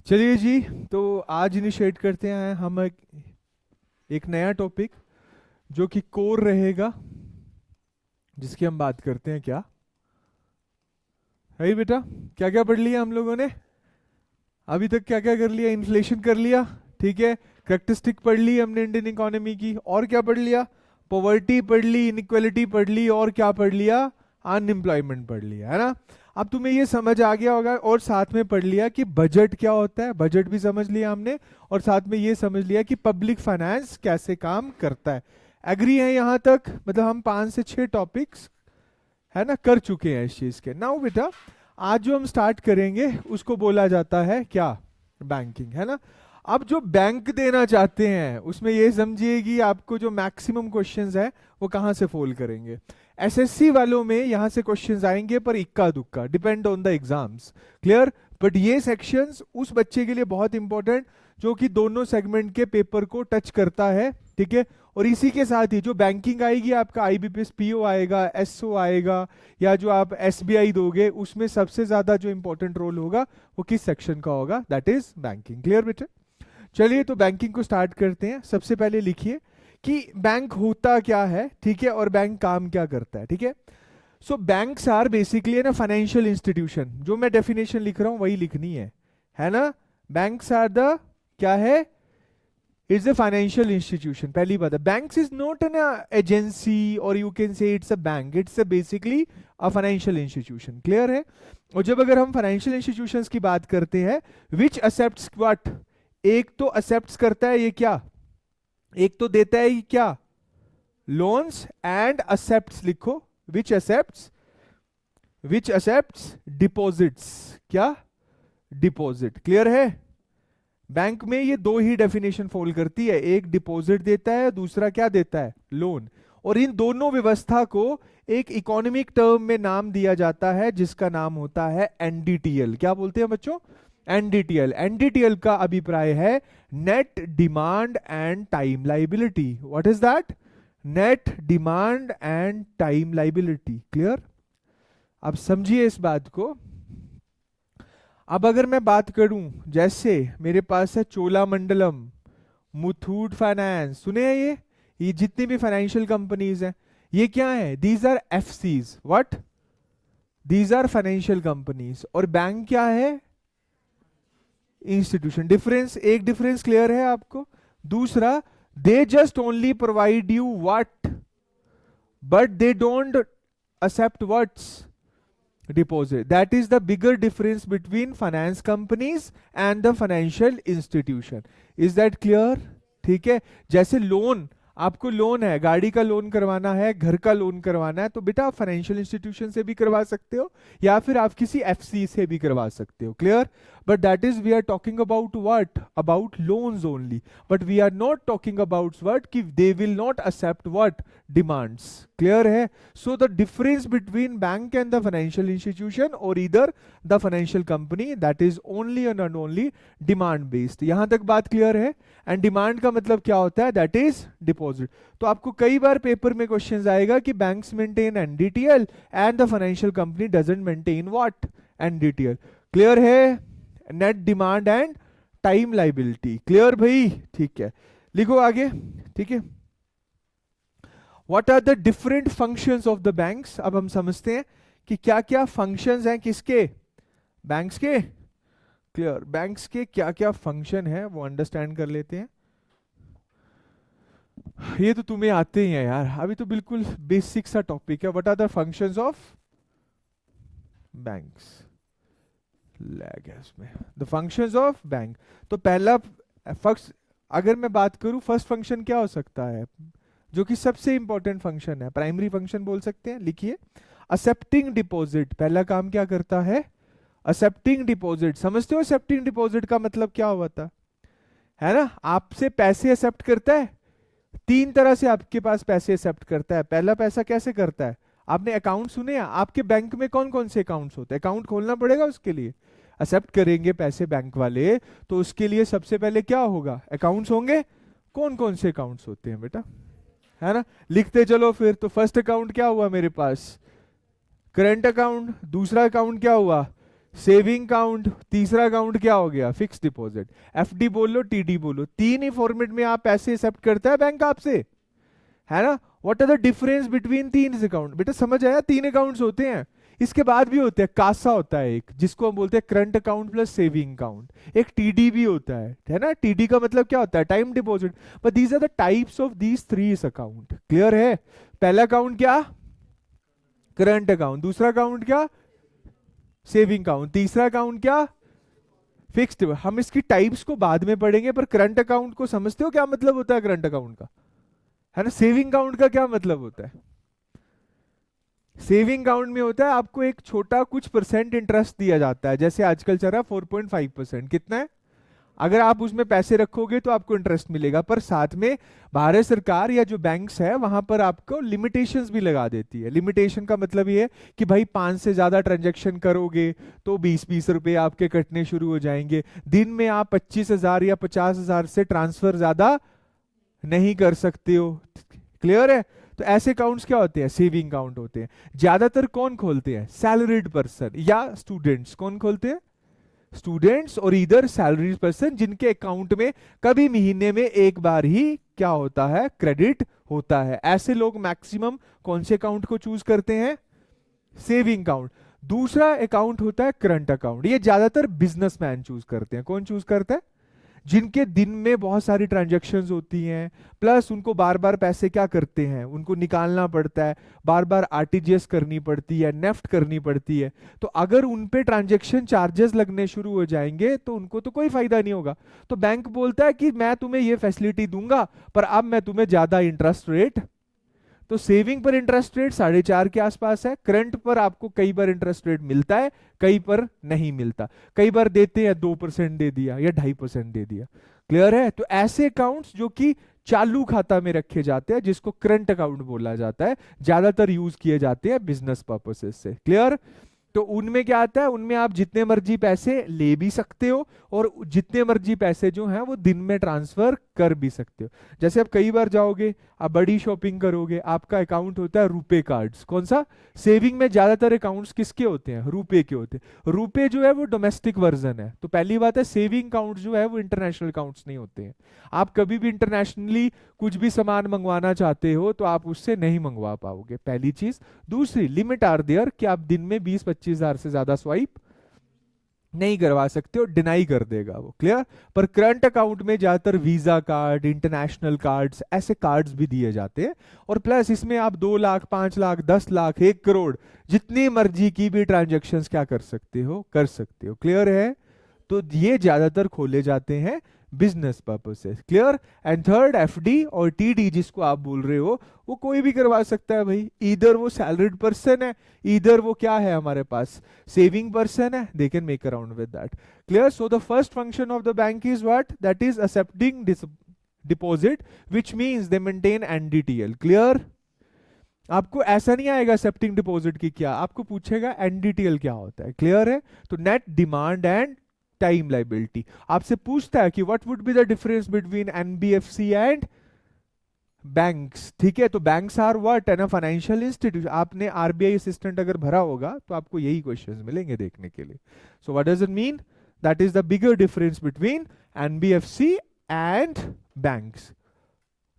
चलिए जी, तो आज इनिशिएट करते हैं हम एक नया टॉपिक जो कि कोर रहेगा, जिसकी हम बात करते हैं। क्या है बेटा? क्या क्या पढ़ लिया हम लोगों ने अभी तक? क्या क्या कर लिया? इन्फ्लेशन कर लिया, ठीक है। करेक्टरिस्टिक पढ़ ली हमने इंडियन इकोनॉमी की। और क्या पढ़ लिया? पॉवर्टी पढ़ ली, इनइक्वालिटी पढ़ ली, और क्या पढ़ लिया? अनएम्प्लॉयमेंट पढ़ लिया, है ना। अब तुम्हें ये समझ आ गया होगा, और साथ में पढ़ लिया कि बजट क्या होता है, बजट भी समझ लिया हमने। और साथ में ये समझ लिया कि पब्लिक फाइनेंस कैसे काम करता है। एग्री है यहाँ तक? मतलब हम 5 से 6 टॉपिक्स, है ना, कर चुके हैं इस चीज के। नाउ बेटा, आज जो हम स्टार्ट करेंगे उसको बोला जाता है क्या? बैंकिंग, है ना। अब जो बैंक देना चाहते हैं उसमें ये समझिए कि आपको जो मैक्सिमम क्वेश्चंस है वो कहाँ से फोल करेंगे। एसएससी वालों में यहाँ से क्वेश्चंस आएंगे, पर इक्का दुक्का, depend on the exams. Clear? But ये सेक्शंस उस बच्चे के लिए बहुत इंपॉर्टेंट जो कि दोनों सेगमेंट के पेपर को टच करता है, ठीक है। और इसी के साथ ही जो बैंकिंग आएगी, आपका आईबीपीएस पीओ आएगा, एसओ आएगा, या जो आप एसबीआई दोगे, उसमें सबसे ज्यादा जो इंपॉर्टेंट रोल होगा वो किस सेक्शन का होगा? That is banking. क्लियर बेटे? चलिए, तो बैंकिंग को स्टार्ट करते हैं। सबसे पहले लिखिए कि बैंक होता क्या है, ठीक है, और बैंक काम क्या करता है, ठीक है। सो बैंक्स आर बेसिकली ना फाइनेंशियल इंस्टीट्यूशन। जो मैं डेफिनेशन लिख रहा हूं वही लिखनी है ना। बैंक्स आर द, क्या है? It's a financial institution. पहली बात है, banks is not an agency, और you can say it's a bank, it's a basically a financial institution. Clear है? और जब अगर हम फाइनेंशियल इंस्टीट्यूशंस की बात करते हैं, विच एक्सेप्ट्स व्हाट, एक तो एक्सेप्ट्स करता है ये क्या, एक तो देता है ये क्या, लोन्स, एंड एक्सेप्ट्स लिखो, विच एक्सेप्ट्स, विच एक्सेप्ट्स डिपॉजिट्स, क्या? डिपॉजिट। क्लियर है? बैंक में ये दो ही डेफिनेशन फॉलो करती है, एक डिपॉजिट देता है, दूसरा क्या देता है? लोन। और इन दोनों व्यवस्था को एक इकोनॉमिक टर्म में नाम दिया जाता है जिसका नाम होता है एनडीटीएल। क्या बोलते हैं बच्चों? एनडीटीएल। एनडीटीएल का अभिप्राय है net demand and time liability. What is that? Net demand and time liability. Clear? अब समझिए इस बात को। अब अगर मैं बात करूं, जैसे मेरे पास है चोलामंडलम, मुथूट फाइनेंस, सुने हैं ये जितनी भी फाइनेंशियल कंपनीज हैं, ये क्या है? These are FCs. What? These are financial companies. और बैंक क्या है? इंस्टीट्यूशन। डिफरेंस, एक डिफरेंस क्लियर है आपको? दूसरा, they just only provide you what, but they don't accept what's deposit. That is the bigger difference between finance companies and the financial institution. Is that clear? ठीक है। जैसे loan, आपको loan है, गाड़ी का लोन करवाना है, घर का लोन करवाना है, तो बेटा आप फाइनेंशियल इंस्टीट्यूशन से भी करवा सकते हो, या फिर आप किसी एफसी से भी करवा सकते हो। Clear? But that is, we are talking about what? About loans only. But we are not talking about what, कि they will not accept what? Demands. Clear है? So the difference between bank and the financial institution, or either the financial company, that is only and only demand based. यहां तक बात clear है? And demand का मतलब क्या होता है? That is deposit. तो आपको कई बार पेपर में क्वेश्चंस आएगा कि banks maintain NDTL and the financial company doesn't maintain what? NDTL. Clear है? Net demand and time liability. Clear भाई? ठीक है, लिखो आगे। ठीक है, What are the different functions of the banks? अब हम समझते हैं कि क्या क्या functions हैं किसके? बैंक्स के। क्लियर? बैंक्स के क्या क्या फंक्शन है वो अंडरस्टैंड कर लेते हैं। ये तो तुम्हें आते ही हैं यार, अभी तो बिल्कुल बेसिक सा टॉपिक है। What are the functions of banks? Lag है उसमें। The functions of bank. तो पहला फर्स्ट, अगर मैं बात करूं, फर्स्ट फंक्शन क्या हो सकता है जो कि सबसे इंपॉर्टेंट फंक्शन है? प्राइमरी फंक्शन बोल सकते हैं। लिखिए, एक्सेप्टिंग डिपॉजिट। पहला काम क्या करता है? Accepting deposit. समझते हो एक्सेप्टिंग डिपॉजिट का मतलब क्या हुआ था? है ना, आपसे पैसे एक्सेप्ट करता है। तीन तरह से आपके पास पैसे एक्सेप्ट करता है। पहला पैसा कैसे करता है? आपने अकाउंट सुने हैं? आपके बैंक में कौन कौन से अकाउंट्स होते हैं? अकाउंट खोलना पड़ेगा उसके लिए। एक्सेप्ट करेंगे पैसे बैंक वाले, तो उसके लिए सबसे पहले क्या होगा? अकाउंट्स होंगे। कौन कौन से अकाउंट्स होते हैं बेटा? है ना, लिखते चलो फिर। तो फर्स्ट अकाउंट क्या हुआ मेरे पास? Current account. दूसरा अकाउंट क्या हुआ? सेविंग अकाउंट, तीसरा अकाउंट क्या हो गया, फिक्स डिपॉजिट। एफडी बोल लो, टीडी बोलो, तीन ही फॉर्मेट में आप पैसे एक्सेप्ट करता है बैंक आपसे, है ना। What are the difference between तीन अकाउंट, बेटा समझ आया, तीन अकाउंट्स होते हैं। इसके बाद भी होते हैं, कासा होता है एक, जिसको हम बोलते हैं current account plus saving account. एक टीडी भी होता है ना। टीडी का मतलब क्या होता है, time deposit. But these are the types of these three account. Clear है। पहला अकाउंट क्या, करंट अकाउंट। दूसरा अकाउंट क्या, सेविंग अकाउंट। तीसरा अकाउंट क्या, फिक्स्ड। हम इसकी टाइप्स को बाद में पढ़ेंगे, पर करंट अकाउंट को समझते हो क्या मतलब होता है करंट अकाउंट का, है ना। सेविंग अकाउंट का क्या मतलब होता है, सेविंग अकाउंट में होता है आपको एक छोटा कुछ परसेंट इंटरेस्ट दिया जाता है, जैसे आजकल चल रहा है 4.5%, कितना है। अगर आप उसमें पैसे रखोगे तो आपको इंटरेस्ट मिलेगा, पर साथ में भारत सरकार या जो बैंक्स है वहां पर आपको लिमिटेशंस भी लगा देती है। लिमिटेशन का मतलब ये है कि भाई 5 से ज्यादा ट्रांजैक्शन करोगे तो 20-20 रुपए आपके कटने शुरू हो जाएंगे। दिन में आप 25,000 या 50,000 से ट्रांसफर ज्यादा नहीं कर सकते हो। क्लियर है। तो ऐसे अकाउंट्स क्या होते हैं, सेविंग अकाउंट होते हैं। ज्यादातर कौन खोलते हैं, सैलरीड पर्सन या स्टूडेंट्स। कौन खोलते हैं, स्टूडेंट्स और इधर सैलरी पर्सन, जिनके अकाउंट में कभी महीने में एक बार ही क्या होता है, क्रेडिट होता है। ऐसे लोग मैक्सिमम कौन से अकाउंट को चूज करते हैं, सेविंग अकाउंट। दूसरा अकाउंट होता है करंट अकाउंट। ये ज्यादातर बिजनेसमैन चूज करते हैं। कौन चूज करता है, जिनके दिन में बहुत सारी ट्रांजैक्शंस होती हैं, प्लस उनको बार बार पैसे क्या करते हैं, उनको निकालना पड़ता है, बार बार आरटीजीएस करनी पड़ती है, नेफ्ट करनी पड़ती है। तो अगर उन पे ट्रांजैक्शन चार्जेस लगने शुरू हो जाएंगे तो उनको तो कोई फायदा नहीं होगा। तो बैंक बोलता है कि मैं तुम्हें ये फैसिलिटी दूंगा, पर अब मैं तुम्हें ज्यादा इंटरेस्ट रेट। तो सेविंग पर इंटरेस्ट रेट 4.5 के आसपास है, करंट पर आपको कई बार इंटरेस्ट रेट मिलता है, कई पर नहीं मिलता। कई बार देते हैं 2% दे दिया या 2.5% दे दिया। क्लियर है। तो ऐसे अकाउंट्स जो कि चालू खाता में रखे जाते हैं, जिसको करंट अकाउंट बोला जाता है, ज्यादातर यूज किए जाते हैं बिजनेस पर्पसेस से। क्लियर। तो उनमें क्या आता है, उनमें आप जितने मर्जी पैसे ले भी सकते हो और जितने मर्जी पैसे जो हैं वो दिन में ट्रांसफर कर भी सकते हो। जैसे आप कई बार जाओगे, आप बड़ी शॉपिंग करोगे, आपका अकाउंट होता है रुपे कार्ड्स। कौन सा, सेविंग में ज्यादातर अकाउंट्स किसके होते हैं, रुपे के होते हैं। रुपे जो है वो डोमेस्टिक वर्जन है। तो पहली बात है, सेविंग अकाउंट जो है वो इंटरनेशनल अकाउंट्स नहीं होते हैं। आप कभी भी इंटरनेशनली कुछ भी सामान मंगवाना चाहते हो तो आप उससे नहीं मंगवा पाओगे, पहली चीज। दूसरी, लिमिट आर देयर कि आप दिन में 20-25 हजार से ज्यादा स्वाइप नहीं करवा सकते हो, डिनाई कर देगा वो। क्लियर। पर करंट अकाउंट में ज्यादातर वीजा कार्ड, इंटरनेशनल कार्ड्स, ऐसे कार्ड्स भी दिए जाते हैं। और प्लस इसमें आप 2 लाख, 5 लाख, 10 लाख, 1 करोड़, जितनी मर्जी की भी ट्रांजेक्शन्स क्या कर सकते हो, कर सकते हो। क्लियर है। तो ये ज्यादातर खोले जाते हैं बिजनेस पर्पज से। क्लियर। एंड थर्ड, एफडी और टीडी जिसको आप बोल रहे हो, वो कोई भी करवा सकता है भाई। इधर वो सैलरीड पर्सन है, इधर वो क्या है हमारे पास, सेविंग पर्सन है, they can make around with that. Clear. So the first function of the bank is what, that is accepting deposit, which means they maintain NDTL. Clear. आपको ऐसा नहीं आएगा एक्सेप्टिंग डिपॉजिट की क्या, आपको पूछेगा एनडीटीएल क्या होता है। क्लियर है। तो net demand and time liability. आपसे पूछता है कि what would be the difference between NBFC and banks. ठीक है। तो बैंक्स आर व्हाट, है ना, फाइनेंशियल इंस्टीट्यूशन। आपने आरबीआई असिस्टेंट अगर भरा होगा तो आपको यही क्वेश्चंस मिलेंगे देखने के लिए। So what does it mean, that is the bigger difference between NBFC and banks.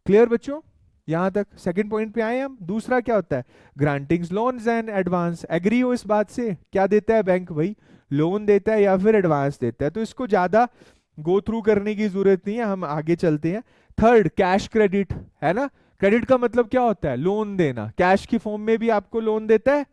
Clear बच्चों, यहां तक सेकंड पॉइंट पे आए हम। दूसरा क्या होता है, ग्रांटिंग्स, लोन्स एंड एडवांस। एग्री हो इस बात से, क्या देता है बैंक भाई, लोन देता है या फिर एडवांस देता है। तो इसको ज्यादा गो थ्रू करने की जरूरत नहीं है, हम आगे चलते हैं। थर्ड, कैश क्रेडिट, है ना। क्रेडिट का मतलब क्या होता है, लोन देना। कैश की फॉर्म में भी आपको लोन देता है।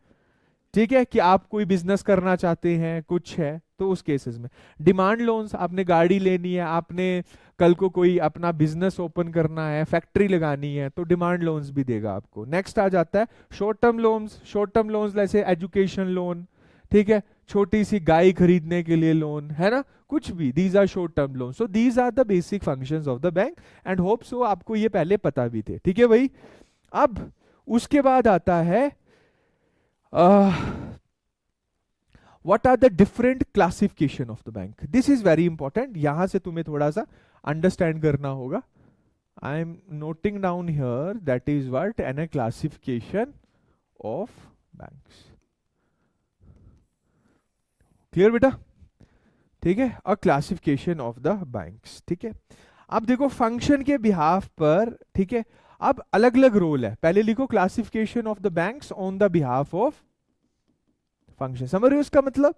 ठीक है, कि आप कोई बिजनेस करना चाहते हैं, कुछ है तो उस केसेस में। डिमांड लोन्स, आपने गाड़ी लेनी है, आपने कल को कोई अपना बिजनेस ओपन करना है, फैक्ट्री लगानी है, तो डिमांड लोन्स भी देगा आपको। नेक्स्ट आ जाता है short term loans. Short term loans जैसे एजुकेशन लोन, ठीक है, छोटी सी गाय खरीदने के लिए लोन, है ना, कुछ भी, these are short term loan. So these are the basic functions of the bank and hope so आपको ये पहले पता भी थे। ठीक है भाई। अब उसके बाद आता है what are the different classification of the bank. This is very important, यहां से तुम्हें थोड़ा सा अंडरस्टैंड करना होगा। I am noting down here, that is what, an a classification of banks. Clear बेटा? ठीक है, a classification of the banks. ठीक है, अब देखो फंक्शन के बिहाफ पर, ठीक है, अब अलग अलग रोल है। पहले लिखो classification of the banks on the behalf of function. समझ रहे हो इसका मतलब?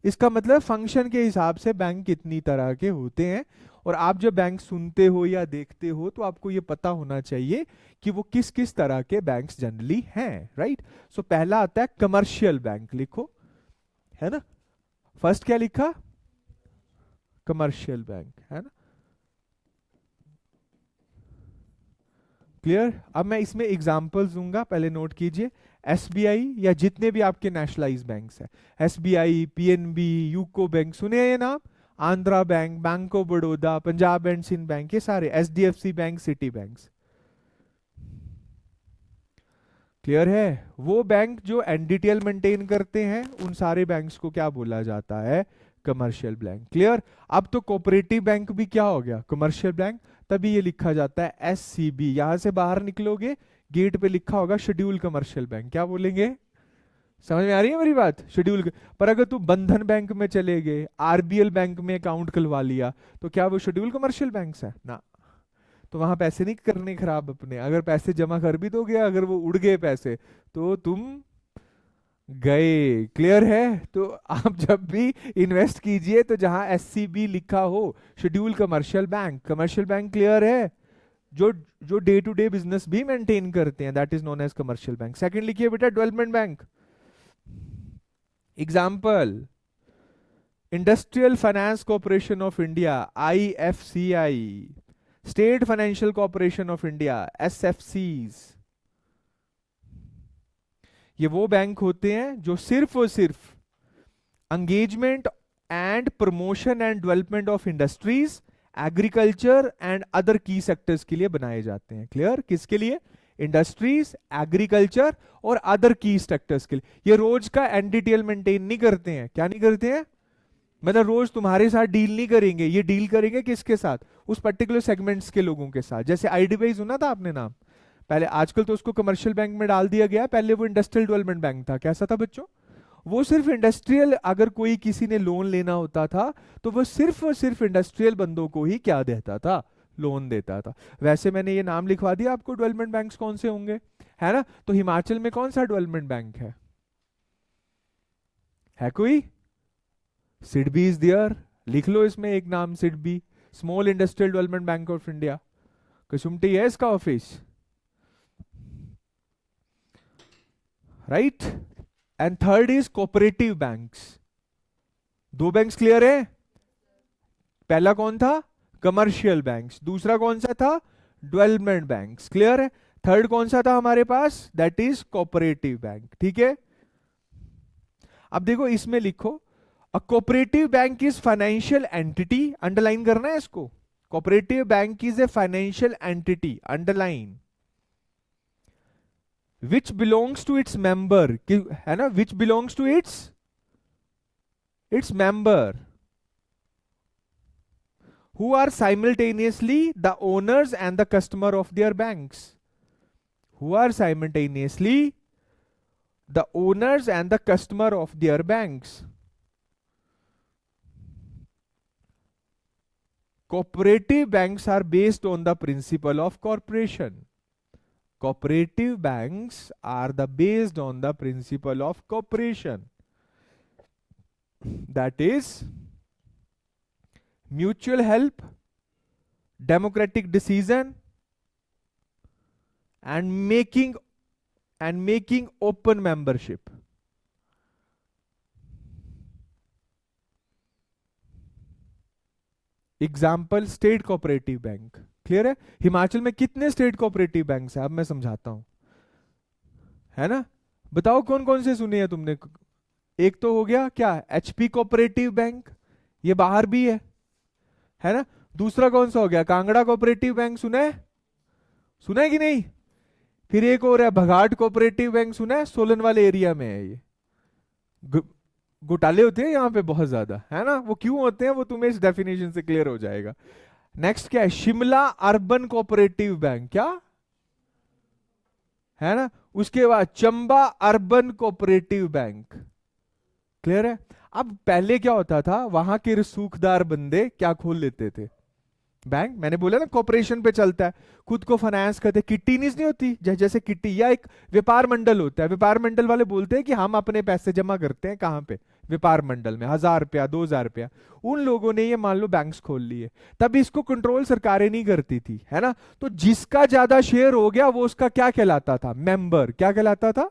इसका मतलब फंक्शन के हिसाब से बैंक कितनी तरह के होते हैं, और आप जब बैंक सुनते हो या देखते हो तो आपको ये पता होना चाहिए कि वो किस किस तरह के बैंक्स जनरली हैं, राइट? सो पहला आता है कमर्शियल बैंक, लिखो, है ना? फर्स्ट क्या लिखा? कमर्शियल बैंक, है ना? क्लियर? अब मैं इसमें एग्जांपल्स दूंगा, पहले नोट कीजिए। एसबीआई या जितने भी आपके नेशनलाइज बैंक्स हैं, एसबीआई, पीएनबी, यूको बैंक, सुने हैं ये नाम? Andhra bank, bank of Baroda, Punjab and Sindh bank, ये सारे, HDFC bank, Citi banks. Clear है? वो बैंक जो एनडीटीएल मेंटेन करते हैं, उन सारे बैंक्स को क्या बोला जाता है? Commercial bank. क्लियर? अब तो कोऑपरेटिव बैंक भी क्या हो गया? Commercial bank. तभी ये लिखा जाता है एससीबी। यहां से बाहर निकलोगे, गेट पे लिखा होगा शेड्यूल कमर्शियल बैंक। क्या बोलेंगे? समझ में आ रही है मेरी बात? शेड्यूल। पर अगर तुम बंधन बैंक में चले गए, आरबीएल बैंक में अकाउंट खुलवा लिया, तो क्या वो शेड्यूल कमर्शियल बैंक्स है ना? तो वहां पैसे नहीं करने खराब अपने। अगर पैसे जमा कर भी दोगे, अगर वो उड़ गए पैसे, तो तुम गए। क्लियर है? तो आप जब भी इन्वेस्ट कीजिए तो जहां एससीबी लिखा हो, schedule commercial bank, commercial bank, clear है? जो जो डे टू डे बिजनेस भी मेंटेन करते हैं, that is known as commercial bank. Second लिखिए बेटा, development bank. Example, industrial finance corporation of India, IFCI, state financial corporation of India, SFCs. ये वो बैंक होते हैं जो सिर्फ और सिर्फ engagement and promotion and development of industries, agriculture and other की सेक्टर्स के लिए बनाए जाते हैं। क्लियर? किसके लिए? इंडस्ट्रीज, एग्रीकल्चर और अदर की सेक्टर्स के लिए। ये रोज का एनडीटीएल मेंटेन नहीं करते हैं। क्या नहीं करते हैं? मतलब रोज तुम्हारे साथ डील नहीं करेंगे, ये डील करेंगे किसके साथ? उस पर्टिकुलर सेगमेंट्स के लोगों के साथ। जैसे आईडीबीआई सुना था आपने नाम? पहले, आजकल तो उसको कमर्शियल बैंक में डाल दिया गया, पहले वो इंडस्ट्रियल डेवलपमेंट बैंक था। कैसा था बच्चों? वो सिर्फ इंडस्ट्रियल, अगर कोई किसी ने लोन लेना होता था तो वो सिर्फ और सिर्फ इंडस्ट्रियल बंदों को ही क्या देता था? लोन देता था। वैसे मैंने ये नाम लिखवा दिया आपको, डेवलपमेंट बैंक्स कौन से होंगे, है ना? तो हिमाचल में कौन सा डेवलपमेंट बैंक है कोई? सिडबी इज देयर, लिख लो इसमें एक नाम, SIDBI, small industrial development bank of India. कसुमटी है इसका office, right? And third is cooperative banks. दो बैंक्स क्लियर है? पहला कौन था? Commercial banks. दूसरा कौन सा था? Development banks. क्लियर है? थर्ड कौन सा था हमारे पास? That is cooperative bank. ठीक है, अब देखो इसमें लिखो, a cooperative bank is financial entity, underline करना है इसको। Cooperative bank is a financial entity, underline, which belongs to its member, है ना? Which belongs to its member, who are simultaneously the owners and the customer of their banks. Who are simultaneously the owners and the customer of their banks. Cooperative banks are based on the principle of corporation. Cooperative banks are based on the principle of corporation. That is mutual help, democratic decision, and making open membership. Example, state cooperative bank. Clear है? हिमाचल में कितने state cooperative banks है? अब मैं समझाता हूं, है ना? बताओ कौन कौन से सुने हैं तुमने? एक तो हो गया क्या, एचपी कोऑपरेटिव बैंक, ये बाहर भी है ना? दूसरा कौन सा हो गया? कांगड़ा कोऑपरेटिव बैंक, सुना है कि नहीं? फिर एक और है भगाट कोऑपरेटिव बैंक, सुना है? सोलन वाले एरिया में है ये। घोटाले होते हैं यहाँ पे बहुत ज्यादा, है ना? वो क्यों होते हैं वो तुम्हें इस डेफिनेशन से क्लियर हो जाएगा। नेक्स्ट क्या है? शिमला अर्बन कोऑपरेटिव बैंक, क्या है ना? उसके बाद Chamba urban cooperative bank, clear है? अब पहले क्या होता था, वहां के रसूखदार बंदे क्या खोल लेते थे, बैंक। मैंने बोला ना कॉर्पोरेशन पे चलता है, खुद को फाइनेंस करते, किट्टी नहीं होती, जैसे किट्टी या एक व्यापार मंडल होता है, व्यापार मंडल वाले बोलते हैं कि हम अपने पैसे जमा करते हैं कहाँ पे, व्यापार मंडल में, 1,000 रुपया 2,000 रुपया। उन लोगों ने ये मान लो बैंक्स खोल लिए, तब इसको कंट्रोल सरकारें नहीं करती थी, है ना? तो जिसका ज्यादा शेयर हो गया वो उसका क्या कहलाता था, मेंबर। क्या कहलाता था,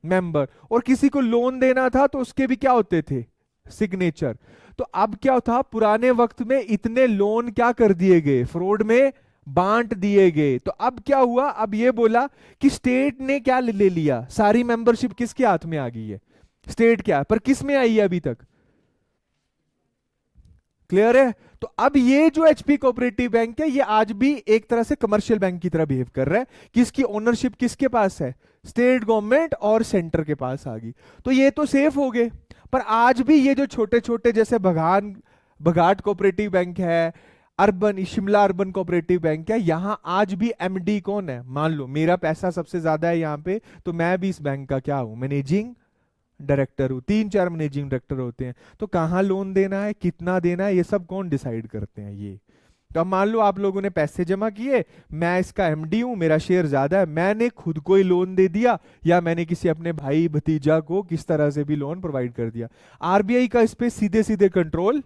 मेंबर। और किसी को लोन देना था तो उसके भी क्या होते थे, सिग्नेचर। तो अब क्या था, पुराने वक्त में इतने लोन क्या कर दिए गए, फ्रॉड में बांट दिए गए। तो अब क्या हुआ, अब ये बोला कि स्टेट ने क्या ले लिया, सारी मेंबरशिप किसके हाथ में आ गई है, स्टेट। क्या पर किस में आई है अभी तक, क्लियर है? तो अब ये जो एचपी कोऑपरेटिव बैंक है, ये आज भी एक तरह से कमर्शियल बैंक की तरह बिहेव कर रहा है। किसकी ओनरशिप किसके पास है, स्टेट गवर्नमेंट और सेंटर के पास आ गई। तो ये तो सेफ हो गए। पर आज भी ये जो छोटे छोटे जैसे बघाट कोऑपरेटिव बैंक है, urban Shimla urban cooperative bank है, यहां आज भी एमडी कौन है, मान लो मेरा पैसा सबसे ज्यादा है यहां पे, तो मैं भी इस बैंक का क्या हूं, मैनेजिंग डायरेक्टर हूं। 3-4 मैनेजिंग डायरेक्टर होते हैं। तो कहां लोन देना है, कितना देना है, ये सब कौन डिसाइड करते हैं, ये। तो अब मान लो आप लोगों ने पैसे जमा किए, मैं इसका एमडी हूं, मेरा शेयर ज्यादा है, मैंने खुद को ही लोन दे दिया, या मैंने किसी अपने भाई भतीजा को किस तरह से भी लोन प्रोवाइड कर दिया, आरबीआई का इस पे सीधे सीधे कंट्रोल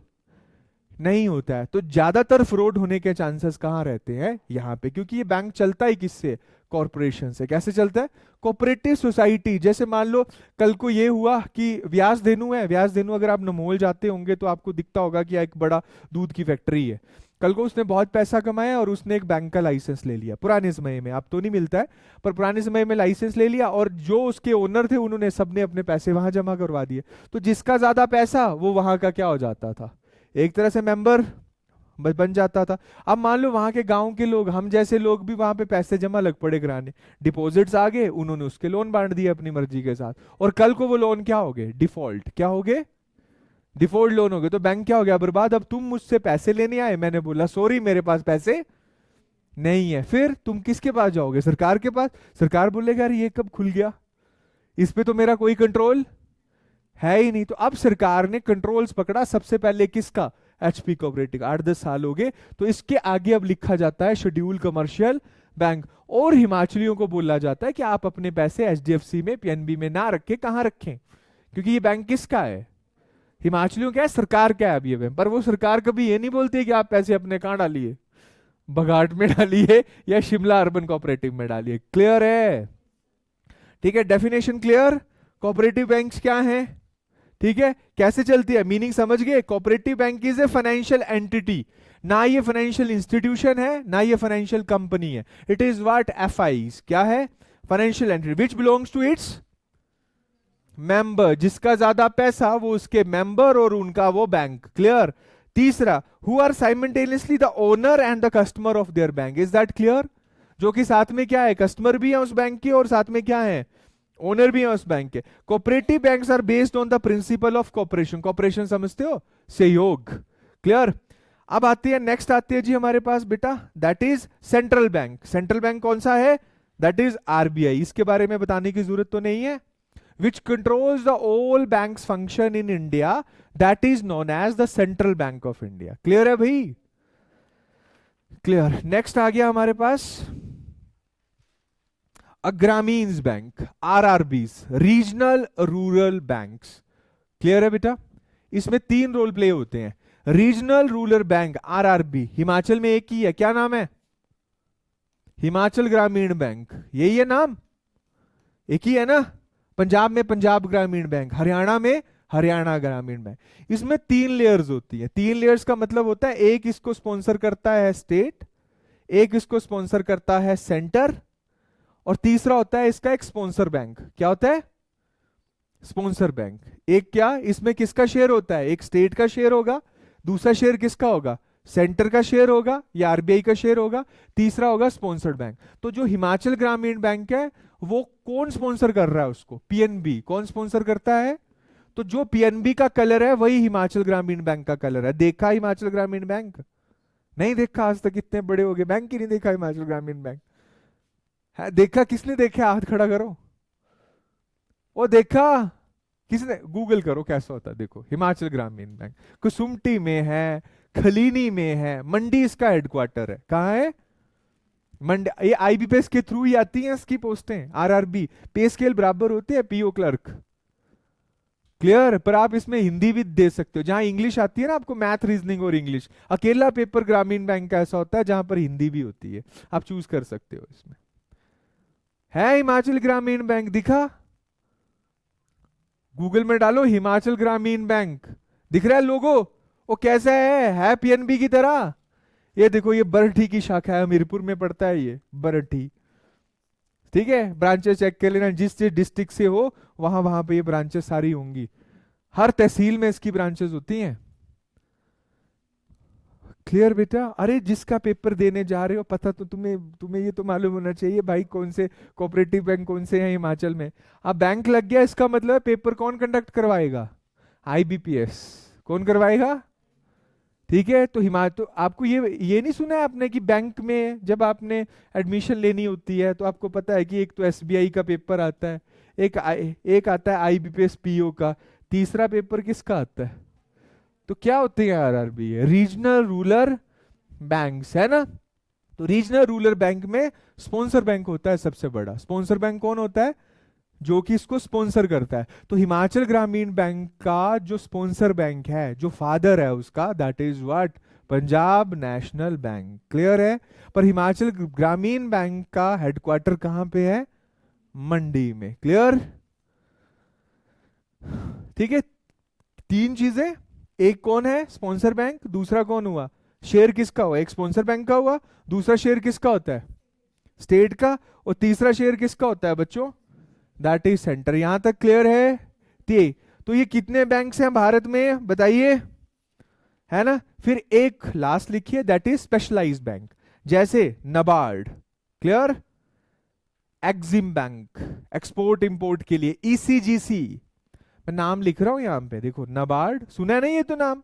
नहीं होता है। तो ज्यादातर फ्रॉड होने के चांसेस कहां रहते हैं, यहां पे, क्योंकि ये बैंक चलता ही किससे, कॉर्पोरेशन से। कैसे चलता है, कोऑपरेटिव सोसाइटी। जैसे मान लो कल को ये हुआ कि व्यास धेनु है, व्यास धेनु अगर आप नमोल जाते होंगे तो आपको दिखता होगा कि एक बड़ा दूध की फैक्ट्री है। कल को उसने बहुत पैसा कमाया और उसने एक बैंक का लाइसेंस ले लिया, पुराने समय में, अब तो नहीं मिलता है, पर पुराने समय में लाइसेंस ले लिया, और जो उसके ओनर थे उन्होंने सबने अपने पैसे वहां जमा करवा दिए। तो जिसका ज्यादा पैसा वो वहां का क्या हो जाता था, एक तरह से मेंबर बन जाता था। अब मान लो वहां के गांव के लोग, हम जैसे लोग भी वहां पे पैसे जमा लग पड़े कराने, डिपॉजिट्स आ गए, उन्होंने उसके लोन बांट दिए अपनी मर्जी के साथ, और कल को वो लोन क्या हो गए, डिफॉल्ट। क्या हो गए, डिफॉल्ट लोन हो गए। तो बैंक क्या हो गया, बर्बाद। अब तुम मुझसे पैसे लेने आए, मैंने बोला सॉरी मेरे पास पैसे नहीं है, फिर तुम किसके पास जाओगे, सरकार के पास। सरकार बोलेगा यार ये कब खुल गया, इस पे तो मेरा कोई कंट्रोल है ही नहीं। तो अब सरकार ने कंट्रोल्स पकड़ा, सबसे पहले किसका, एचपी कोऑपरेटिव। 8-10 साल हो गए। तो इसके आगे अब लिखा जाता है शेड्यूल कमर्शियल बैंक। और हिमाचलियों को बोला जाता है कि आप अपने पैसे एचडीएफसी में, पीएनबी में ना रखें। कहां रखें, क्योंकि ये बैंक किसका है, हिमाचलियों क्या है, सरकार क्या है अब ये बैंक। पर वो सरकार कभी ये नहीं बोलती कि आप पैसे अपने कहां डालिए, बघाट में डालिए या शिमला अर्बन कोऑपरेटिव में डालिए। क्लियर है, ठीक है, डेफिनेशन क्लियर। कोऑपरेटिव बैंक्स क्या हैं, ठीक है, कैसे चलती है, मीनिंग समझ गए। Cooperative bank is a financial entity, ना ये फाइनेंशियल इंस्टीट्यूशन है ना ये फाइनेंशियल कंपनी है। It is what, FIs. क्या है, financial entity which belongs to its member. जिसका ज्यादा पैसा वो उसके मेंबर और उनका वो बैंक। क्लियर। तीसरा, who are simultaneously the owner and the customer of their bank. Is that clear, जो कि साथ में क्या है, कस्टमर भी है उस बैंक के और साथ में क्या है, ओनर भी है उस बैंक के। Cooperative banks are based on the principle of cooperation. Cooperation समझते हो, सहयोग। क्लियर। अब आती है, नेक्स्ट आती है जी हमारे पास बेटा, that is central bank. Central bank कौन सा है, दैट इज आरबीआई। इसके बारे में बताने की जरूरत तो नहीं है। Which controls the all banks function in India, that is known as the central bank of India. Clear है भाई, क्लियर। नेक्स्ट आ गया हमारे पास ग्रामीण bank, RRBs, regional rural banks. Clear है बेटा, इसमें 3 रोल प्ले होते हैं। Regional rural bank RRB, Himachal में एक ही है, क्या नाम है, हिमाचल ग्रामीण बैंक, यही है नाम, एक ही है ना। पंजाब में पंजाब ग्रामीण बैंक, हरियाणा में हरियाणा ग्रामीण बैंक। इसमें 3 लेयर्स होती है। 3 लेयर्स का मतलब होता है, एक इसको स्पॉन्सर करता है स्टेट, एक इसको स्पॉन्सर करता है सेंटर, और तीसरा होता है इसका एक स्पॉन्सर बैंक। क्या होता है, स्पॉन्सर बैंक। एक क्या, इसमें किसका शेयर होता है, एक स्टेट का शेयर होगा, दूसरा शेयर किसका होगा, सेंटर का शेयर होगा या आरबीआई का शेयर होगा, तीसरा होगा स्पॉन्सर्ड बैंक। तो जो हिमाचल ग्रामीण बैंक है वो कौन स्पॉन्सर कर रहा है उसको, पीएनबी। कौन स्पॉन्सर करता है, तो जो पीएनबी का कलर है वही हिमाचल ग्रामीण बैंक का कलर है। देखा हिमाचल ग्रामीण बैंक, नहीं देखा आज तक, इतने बड़े हो गए बैंक ही नहीं देखा हिमाचल ग्रामीण बैंक है। देखा, किसने देखा, हाथ खड़ा करो। वो देखा, किसने, गूगल करो कैसा होता है, देखो हिमाचल ग्रामीण बैंक कुसुम्पटी में है, खलीनी में है, मंडी इसका हेडक्वार्टर है। कहाँ है? मंडी। ये आईबीपीएस के थ्रू ही आती हैं इसकी पोस्टें, आरआरबी, पे स्केल बराबर होते हैं पीओ क्लर्क। क्लियर? पर आप इसमें हिंदी भी दे सकते हो, जहां इंग्लिश आती है ना आपको, मैथ रीजनिंग और इंग्लिश। अकेला पेपर ग्रामीण बैंक का ऐसा होता है जहां पर हिंदी भी होती है, आप चूज कर सकते हो इसमें। है हिमाचल ग्रामीण बैंक, दिखा? गूगल में डालो हिमाचल ग्रामीण बैंक, दिख रहा है लोगो? वो कैसा है पीएनबी की तरह? ये देखो, ये बरठी की शाखा है, हमीरपुर में पड़ता है ये बरठी। ठीक है, ब्रांचेस चेक कर लेना, जिस डिस्ट्रिक्ट से हो वहां वहां पे ये ब्रांचेस सारी होंगी, हर तहसील में इसकी ब्रांचेस होती हैं। क्लियर बेटा? अरे जिसका पेपर देने जा रहे हो, पता तो तुम्हें तुम्हें ये तो मालूम होना चाहिए भाई, कौन से कोऑपरेटिव बैंक कौन से हैं हिमाचल में। अब बैंक लग गया, इसका मतलब पेपर कौन कंडक्ट करवाएगा? आईबीपीएस। कौन करवाएगा? ठीक है, तो हिमाचल, तो आपको ये नहीं सुना है आपने कि बैंक में जब आपने एडमिशन लेनी होती है तो आपको पता है कि एक तो एसबीआई का पेपर आता है, एक आता है आईबीपीएस पीओ का, तीसरा पेपर किसका आता है? तो क्या होते हैं आरआरबी? रीजनल रूरल बैंक्स, है ना? तो रीजनल रूरल बैंक में स्पॉन्सर बैंक होता है सबसे बड़ा। स्पॉन्सर बैंक कौन होता है? जो कि इसको स्पॉन्सर करता है। तो हिमाचल ग्रामीण बैंक का जो स्पॉन्सर बैंक है, जो फादर है उसका, that is what? Punjab national bank. Clear है? पर हिमाचल ग्रामीण बैंक का हेडक्वार्टर कहां पे है? मंडी में। क्लियर? ठीक है, तीन चीजें, एक कौन है? Sponsor bank. दूसरा कौन हुआ? शेयर किसका हुआ? एक स्पॉन्सर बैंक का हुआ, दूसरा शेयर किसका होता है? स्टेट का, और तीसरा शेयर किसका होता है बच्चों? That is centre. यहां तक क्लियर है? तो ये कितने बैंक हैं भारत में बताइए, है ना? फिर एक लास्ट लिखिए, दैट इज स्पेशलाइज्ड बैंक, जैसे NABARD. Clear? Exim bank, export import के लिए। ईसीजीसी, मैं नाम लिख रहा हूं यहां पे, देखो नबार्ड, सुना नहीं ये तो नाम?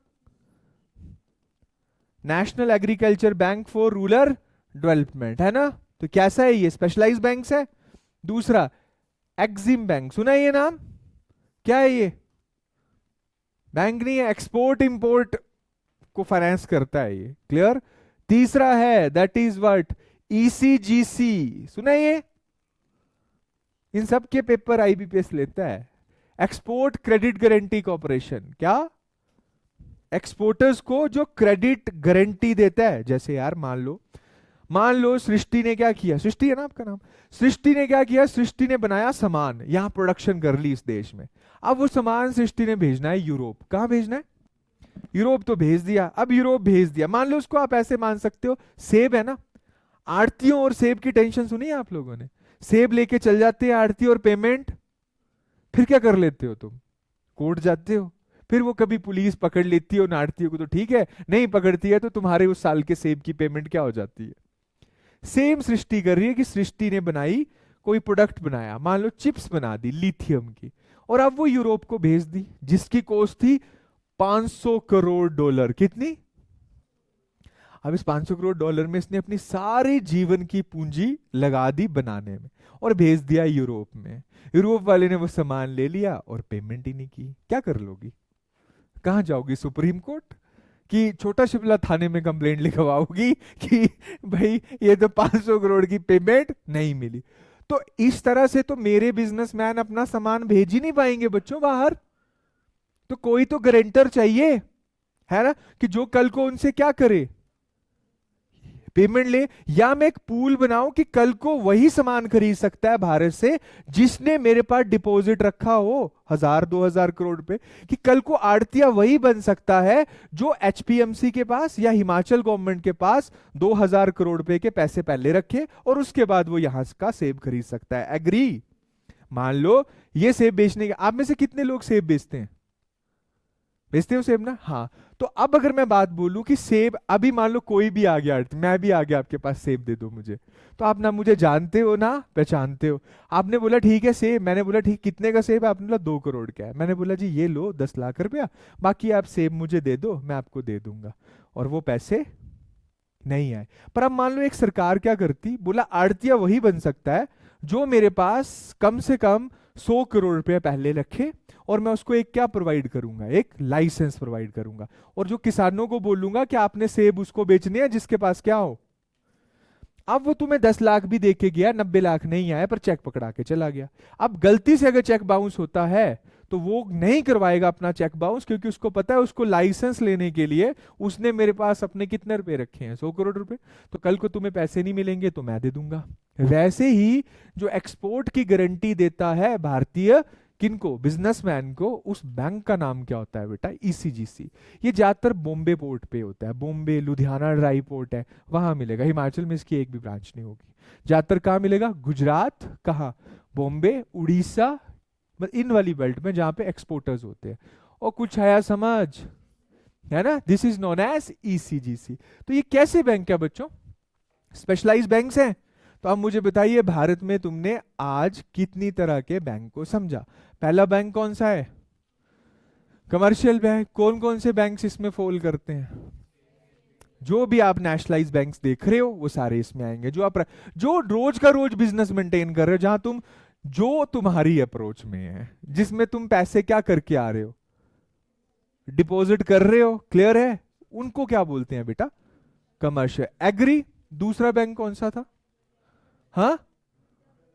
National agriculture bank for rural development, है ना? तो कैसा है ये? स्पेशलाइज्ड बैंक है। दूसरा एक्सिम बैंक, सुना है ये नाम? क्या है ये? बैंक नहीं है, एक्सपोर्ट इंपोर्ट को फाइनेंस करता है ये। क्लियर? तीसरा है दैट इज व्हाट? ईसीजीसी, सुना है ये? इन सब के पेपर आईबीपीएस लेता है। एक्सपोर्ट क्रेडिट गारंटी कॉर्पोरेशन, क्या? एक्सपोर्टर्स को जो क्रेडिट गारंटी देता है, जैसे यार मान लो सृष्टि ने क्या किया, सृष्टि है ना आपका नाम? सृष्टि ने क्या किया? सृष्टि ने बनाया सामान, यहां प्रोडक्शन कर ली इस देश में। अब वो सामान सृष्टि ने भेजना है यूरोप। कहां भेजना है? यूरोप। तो भेज दिया। अब यूरोप भेज दिया, मान लो उसको आप ऐसे मान सकते हो, सेब है ना, आड़तियों और सेब की टेंशन सुनी है आप लोगों ने? सेब लेके चल जाते हैं आड़ती, और पेमेंट फिर क्या कर लेते हो तुम? कोर्ट जाते हो। फिर वो कभी पुलिस पकड़ लेती है उन आड़तियों को तो ठीक है, नहीं पकड़ती है तो तुम्हारे उस साल के सेब की पेमेंट क्या हो जाती है? सेम सृष्टि कर रही है कि सृष्टि ने बनाई, कोई प्रोडक्ट बनाया, मान लो चिप्स बना दी लिथियम की, और अब वो यूरोप को भेज दी, जिसकी कॉस्ट थी 500 करोड़ डॉलर। कितनी? अब इस 500 करोड़ डॉलर में इसने अपनी सारी जीवन की पूंजी लगा दी बनाने में, और भेज दिया यूरोप में। यूरोप वाले ने वो सामान ले लिया और पेमेंट ही नहीं की। क्या कर लोगी? कहां जाओगी? Supreme court? कि छोटा शिमला थाने में कंप्लेंट लिखवाओगी कि भाई ये तो 500 करोड़ की पेमेंट नहीं मिली? तो इस तरह से तो मेरे बिजनेसमैन अपना सामान भेज ही नहीं पाएंगे बच्चों बाहर। तो कोई तो गारंटर चाहिए, है ना, कि जो कल को उनसे क्या करे? पेमेंट ले। या मैं एक पूल बनाऊं कि कल को वही सामान खरीद सकता है भारत से जिसने मेरे पास डिपॉजिट रखा हो 1000-2000 करोड़ रुपए, कि कल को आड़तिया वही बन सकता है जो एचपीएमसी के पास या हिमाचल गवर्नमेंट के पास 2000 करोड़ रुपए के पैसे पहले रखे, और उसके बाद वो यहां का सेब खरीद सकता है। एग्री? मान लो ये सेब बेचने के, आप में से कितने लोग सेब बेचते हैं? बेचते हो सेब ना? हाँ। तो अब अगर मैं बात बोलूं कि सेब, अभी मान लो कोई भी आ गया, मैं भी आ गया आपके पास, सेब दे दो मुझे, तो आप ना मुझे जानते हो ना पहचानते हो। आपने बोला ठीक है सेब, मैंने बोला ठीक कितने का सेब है? आपने बोला 2 करोड़ का है। मैंने बोला जी ये लो 10 लाख रुपया, बाकी आप सेब मुझे दे दो, मैं आपको दे दूंगा, और वो पैसे नहीं आए। पर अब मान लो एक सरकार क्या करती, बोला आड़तिया वही बन सकता है जो मेरे पास कम से कम 100 करोड़ रुपए पहले रखे और मैं उसको एक क्या प्रोवाइड करूंगा, एक लाइसेंस प्रोवाइड करूंगा, और जो किसानों को बोलूंगा कि आपने सेब उसको बेचने हैं जिसके पास क्या हो। अब वो तुम्हें 10 लाख भी दे के गया, 90 लाख नहीं आया, पर चेक पकड़ा के चला गया। अब गलती से अगर चेक बाउंस होता है तो वो नहीं करवाएगा अपना चेक बाउंस, क्योंकि उसको पता है उसको लाइसेंस लेने के लिए उसने मेरे पास अपने कितने रुपए रखे हैं, 100 करोड़ रुपए, तो कल को तुम्हें पैसे नहीं मिलेंगे तो मैं दे दूंगा। वैसे ही जो एक्सपोर्ट की गारंटी देता है भारतीय किनको, बिजनेसमैन को, उस बैंक का नाम क्या होता है बेटा, ईसीजीसी। ये ज्यादातर बॉम्बे पोर्ट पे होता है, बॉम्बे, लुधियाना ड्राई पोर्ट है, वहां मिलेगा। हिमाचल में इसकी एक भी ब्रांच नहीं होगी। ज्यादातर कहाँ मिलेगा, गुजरात, कहाँ, बॉम्बे, उड़ीसा, मतलब इन वाली बेल्ट में जहां पे एक्सपोर्टर्स होते हैं। और कुछ आया समझ, है ना, this is known as ECGC. तो ये कैसे बैंक है बच्चों, स्पेशलाइज बैंक्स हैं। तो अब मुझे बताइए भारत में तुमने आज कितनी तरह के बैंक को समझा। पहला बैंक कौन सा है, कमर्शियल बैंक। कौन कौन से बैंक्स इसमें फॉल करते हैं, जो भी आप नेशनलाइज बैंक्स देख रहे हो वो सारे इसमें आएंगे। जो रोज का रोज बिजनेस मेंटेन कर रहे हो, जहां तुम, जो तुम्हारी अप्रोच में है, जिसमें तुम पैसे क्या करके आ रहे हो, डिपॉजिट कर रहे हो, क्लियर है, उनको क्या बोलते हैं बेटा, कमर्शियल। एग्री। दूसरा बैंक कौन सा था, हाँ,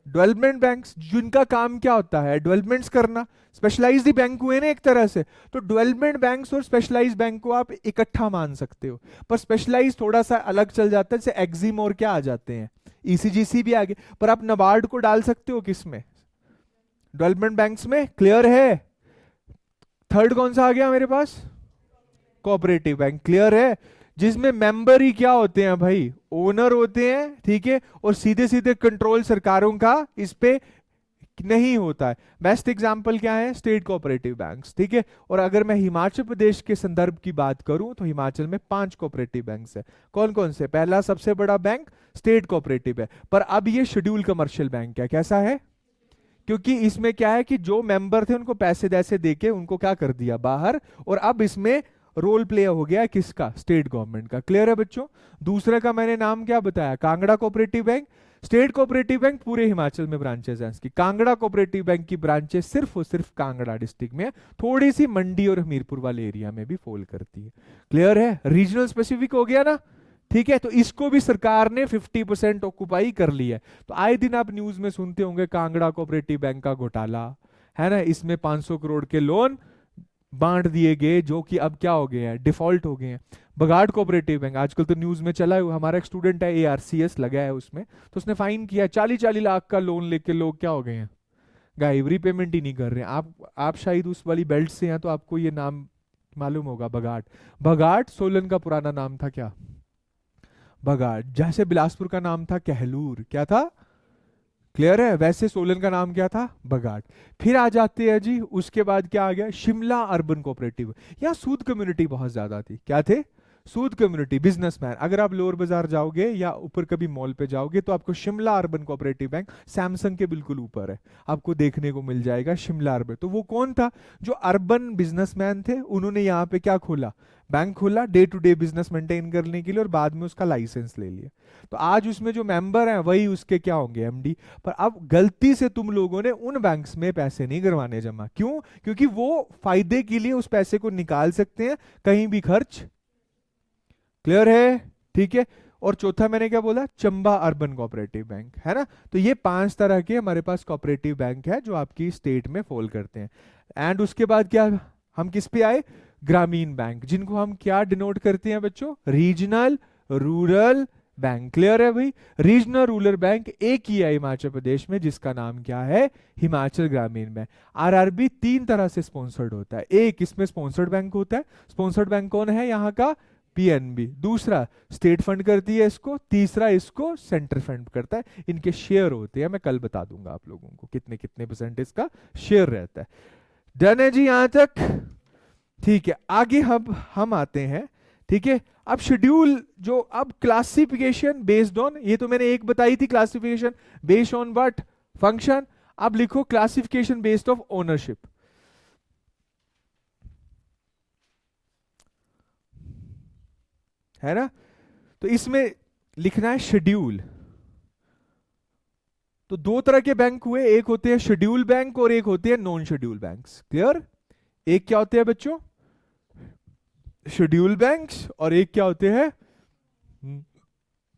डेवलपमेंट बैंक्स, जिनका काम क्या होता है, डेवलपमेंट्स करना। स्पेशलाइज्ड बैंक हुए ना एक तरह से। तो डेवलपमेंट बैंक्स और स्पेशलाइज्ड बैंक को आप इकट्ठा मान सकते हो, पर स्पेशलाइज थोड़ा सा अलग चल जाता है, जैसे एक्जिम और क्या आ जाते हैं, ईसीजीसी भी आगे। पर आप नबार्ड को डाल सकते हो किस में, डेवलपमेंट बैंक्स में, क्लियर है। थर्ड कौन सा आ गया मेरे पास, कोऑपरेटिव बैंक, क्लियर है, जिसमें मेंबर ही क्या होते हैं भाई, ओनर होते हैं, ठीक है, और सीधे सीधे कंट्रोल सरकारों का इस पे नहीं होता है। बेस्ट एग्जांपल क्या है, स्टेट कोऑपरेटिव बैंक्स, ठीक है। और अगर मैं हिमाचल प्रदेश के संदर्भ की बात करूं तो हिमाचल में 5 कोऑपरेटिव बैंक्स है। कौन कौन से, पहला सबसे बड़ा बैंक स्टेट कोऑपरेटिव है, पर अब ये शेड्यूल कमर्शियल बैंक है। कैसा है, क्योंकि इसमें क्या है कि जो मेंबर थे उनको पैसे जैसे देके उनको क्या कर दिया बाहर, और अब इसमें रोल प्ले हो गया किसका, स्टेट गवर्नमेंट का। क्लियर है बच्चों। दूसरे का मैंने नाम क्या बताया, Kangra cooperative bank. State cooperative bank पूरे हिमाचल में ब्रांचेस हैं इसकी, कांगड़ा कोऑपरेटिव बैंक की ब्रांचेस सिर्फ और सिर्फ कांगड़ा डिस्ट्रिक्ट में है, थोड़ी सी मंडी और हमीरपुर वाले एरिया में भी फॉल करती है। क्लियर है, रीजनल स्पेसिफिक हो गया ना, ठीक है। तो इसको भी सरकार ने 50% ऑक्युपाई कर लिया है। तो आए दिन आप न्यूज में सुनते होंगे कांगड़ा कोऑपरेटिव बैंक का घोटाला, है ना, इसमें 500 करोड़ के लोन बांट दिए गए, जो कि अब क्या हो गए हैं, डिफॉल्ट हो गए हैं। बगाड़ कोऑपरेटिव बैंक आजकल तो न्यूज में चला है, हमारा एक स्टूडेंट है, एआरसीएस लगा है उसमें, तो उसने फाइन किया, 40-40 लाख का लोन लेके लोग क्या हो गए हैं, गायब, रीपेमेंट ही नहीं कर रहे हैं। आप शायद उस वाली बेल्ट से हैं तो आपको ये नाम मालूम होगा, बगाड़। बगाड़ सोलन का पुराना नाम था क्या, बगाड़। जैसे बिलासपुर का नाम था कहलूर, क्या था, क्लियर है, वैसे सोलन का नाम क्या था, बगाड़। फिर आ जाते हैं जी, उसके बाद क्या आ गया, शिमला अर्बन कोऑपरेटिव। यहाँ सूद कम्युनिटी बहुत ज्यादा थी, क्या थे, सूद कम्युनिटी, बिजनेसमैन। अगर आप लोअर बाजार जाओगे या ऊपर कभी मॉल पे जाओगे तो आपको Shimla urban cooperative bank, Samsung के बिल्कुल ऊपर है, आपको देखने को मिल जाएगा शिमला अर्बन। तो वो कौन था, जो अर्बन बिजनेसमैन थे, उन्होंने यहाँ पे क्या खोला, बैंक खोला, day to day business maintain करने के लिए, और बाद में उसका लाइसेंस ले लिया। तो आज उसमें जो मेंबर हैं वही उसके क्या होंगे, एमडी। पर अब गलती से तुम लोगों ने उन बैंक्स में पैसे नहीं करवाने जमा, क्यों, क्योंकि वो फायदे के लिए उस पैसे को निकाल सकते हैं, कहीं भी खर्च, क्लियर है, ठीक है। और चौथा मैंने क्या बोला, चंबा अर्बन कोऑपरेटिव बैंक, है ना। तो ये 5 तरह के हमारे पास कोऑपरेटिव बैंक है जो आपकी स्टेट में फॉल करते हैं। एंड उसके बाद क्या, हम किस पे आए, ग्रामीण बैंक, जिनको हम क्या डिनोट करते हैं बच्चों, रीजनल रूरल बैंक। क्लियर है भाई, रीजनल रूरल बैंक एक ही है हिमाचल प्रदेश में, जिसका नाम क्या है, हिमाचल ग्रामीण बैंक। आरआरबी 3 तरह से स्पॉन्सर्ड होता है, एक इसमें स्पॉन्सर्ड बैंक होता है, स्पॉन्सर्ड बैंक कौन है यहाँ का, पीएनबी। दूसरा स्टेट फंड करती है इसको, तीसरा इसको सेंटर फंड करता है। इनके शेयर होते हैं, मैं कल बता दूंगा आप लोगों को कितने कितने परसेंटेज का शेयर रहता है। डन है जी यहां तक, ठीक है। आगे हम आते हैं, ठीक है। अब शेड्यूल, जो अब क्लासिफिकेशन बेस्ड ऑन, ये तो मैंने एक बताई थी, classification based on what, function. अब लिखो क्लासिफिकेशन बेस्ड ऑफ ओनरशिप, है ना। तो इसमें लिखना है शेड्यूल, तो दो तरह के बैंक हुए, एक होते हैं शेड्यूल बैंक और एक होते हैं नॉन शेड्यूल बैंक्स। क्लियर? एक क्या होते हैं बच्चों? शेड्यूल बैंक्स, और एक क्या होते हैं?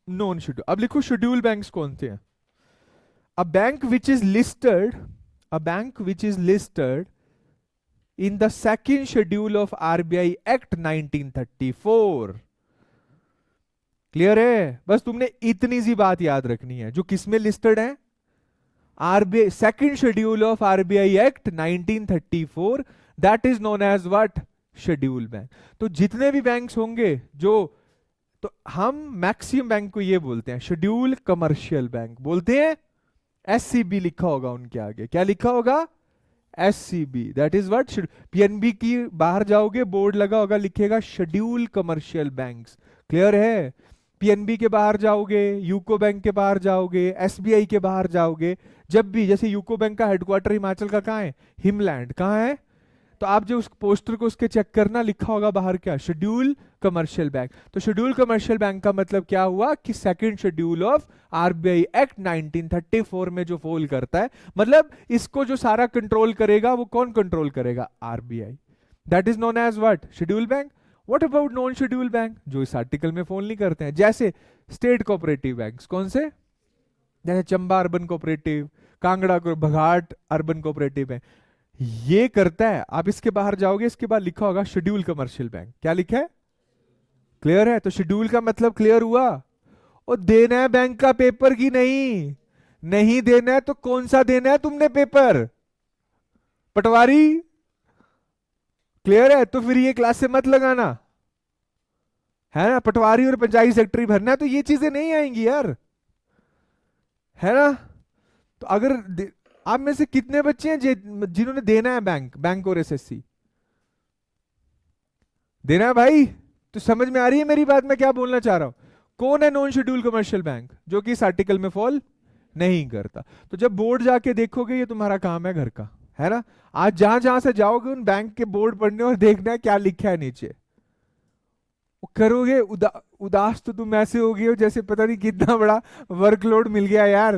Non schedule. अब लिखो शेड्यूल बैंक्स कौन से हैं। A bank which is listed, a bank which is listed in the second schedule of RBI Act 1934। Clear है? बस तुमने इतनी सी बात याद रखनी है, जो किसमें लिस्टेड है? RBI second schedule of RBI act 1934, that is known as what? Schedule bank. तो जितने भी बैंक्स होंगे जो, तो हम मैक्सिमम बैंक को ये बोलते हैं शेड्यूल कमर्शियल बैंक बोलते हैं। एससीबी लिखा होगा उनके आगे, क्या लिखा होगा? SCB, that is what? PNB की बाहर जाओगे, बोर्ड लगा होगा, लिखेगा शेड्यूल कमर्शियल बैंक्स। क्लियर है? पीएनबी के बाहर जाओगे, यूको बैंक के बाहर जाओगे, एसबीआई के बाहर जाओगे, जब भी, जैसे यूको बैंक का हेडक्वार्टर हिमाचल का कहाँ है? हिमलैंड। कहाँ है? तो आप जो उस पोस्टर को उसके चेक करना, लिखा होगा बाहर क्या? Schedule commercial bank. तो शेड्यूल कमर्शियल बैंक का मतलब क्या हुआ कि second schedule of RBI act 1934 में जो फॉल करता है, मतलब इसको जो सारा कंट्रोल करेगा वो कौन कंट्रोल करेगा? RBI. That is known as what? Schedule bank. What about non schedule bank, जो इस आर्टिकल में फॉल नहीं करते हैं, जैसे स्टेट कोऑपरेटिव बैंक्स। कौन से? जैसे चंबा अर्बन कोऑपरेटिव, कांगड़ा को बघाट अर्बन कोऑपरेटिव बैंक, ये करता है। आप इसके बाहर जाओगे, इसके बाद लिखा होगा शेड्यूल कमर्शियल बैंक। क्या लिखा है? क्लियर है? तो शेड्यूल का मतलब क्लियर हुआ। और देना है बैंक का पेपर की नहीं? नहीं देना है तो कौन सा देना है तुमने पेपर? पटवारी। क्लियर है? तो फिर ये क्लास से मत लगाना, है ना? पटवारी और पंचायती सेक्रेटरी भरना है तो ये चीजें नहीं आएंगी यार, है ना? तो अगर आप में से कितने बच्चे हैं जिन्होंने देना है बैंक और एसएससी? देना है भाई? तो समझ में आ रही है मेरी बात, मैं क्या बोलना चाह रहा हूं? कौन है नॉन शेड्यूल कमर्शियल बैंक जो कि इस आर्टिकल में फॉल नहीं करता? तो जब बोर्ड जाके देखोगे, ये तुम्हारा काम है घर का, है ना? आज जहां जहां से जाओगे उन बैंक के बोर्ड पढ़ने और देखना है क्या लिखा है नीचे। वो करोगे उदास तो तुम ऐसे हो गए हो जैसे पता नहीं कितना बड़ा वर्कलोड मिल गया यार।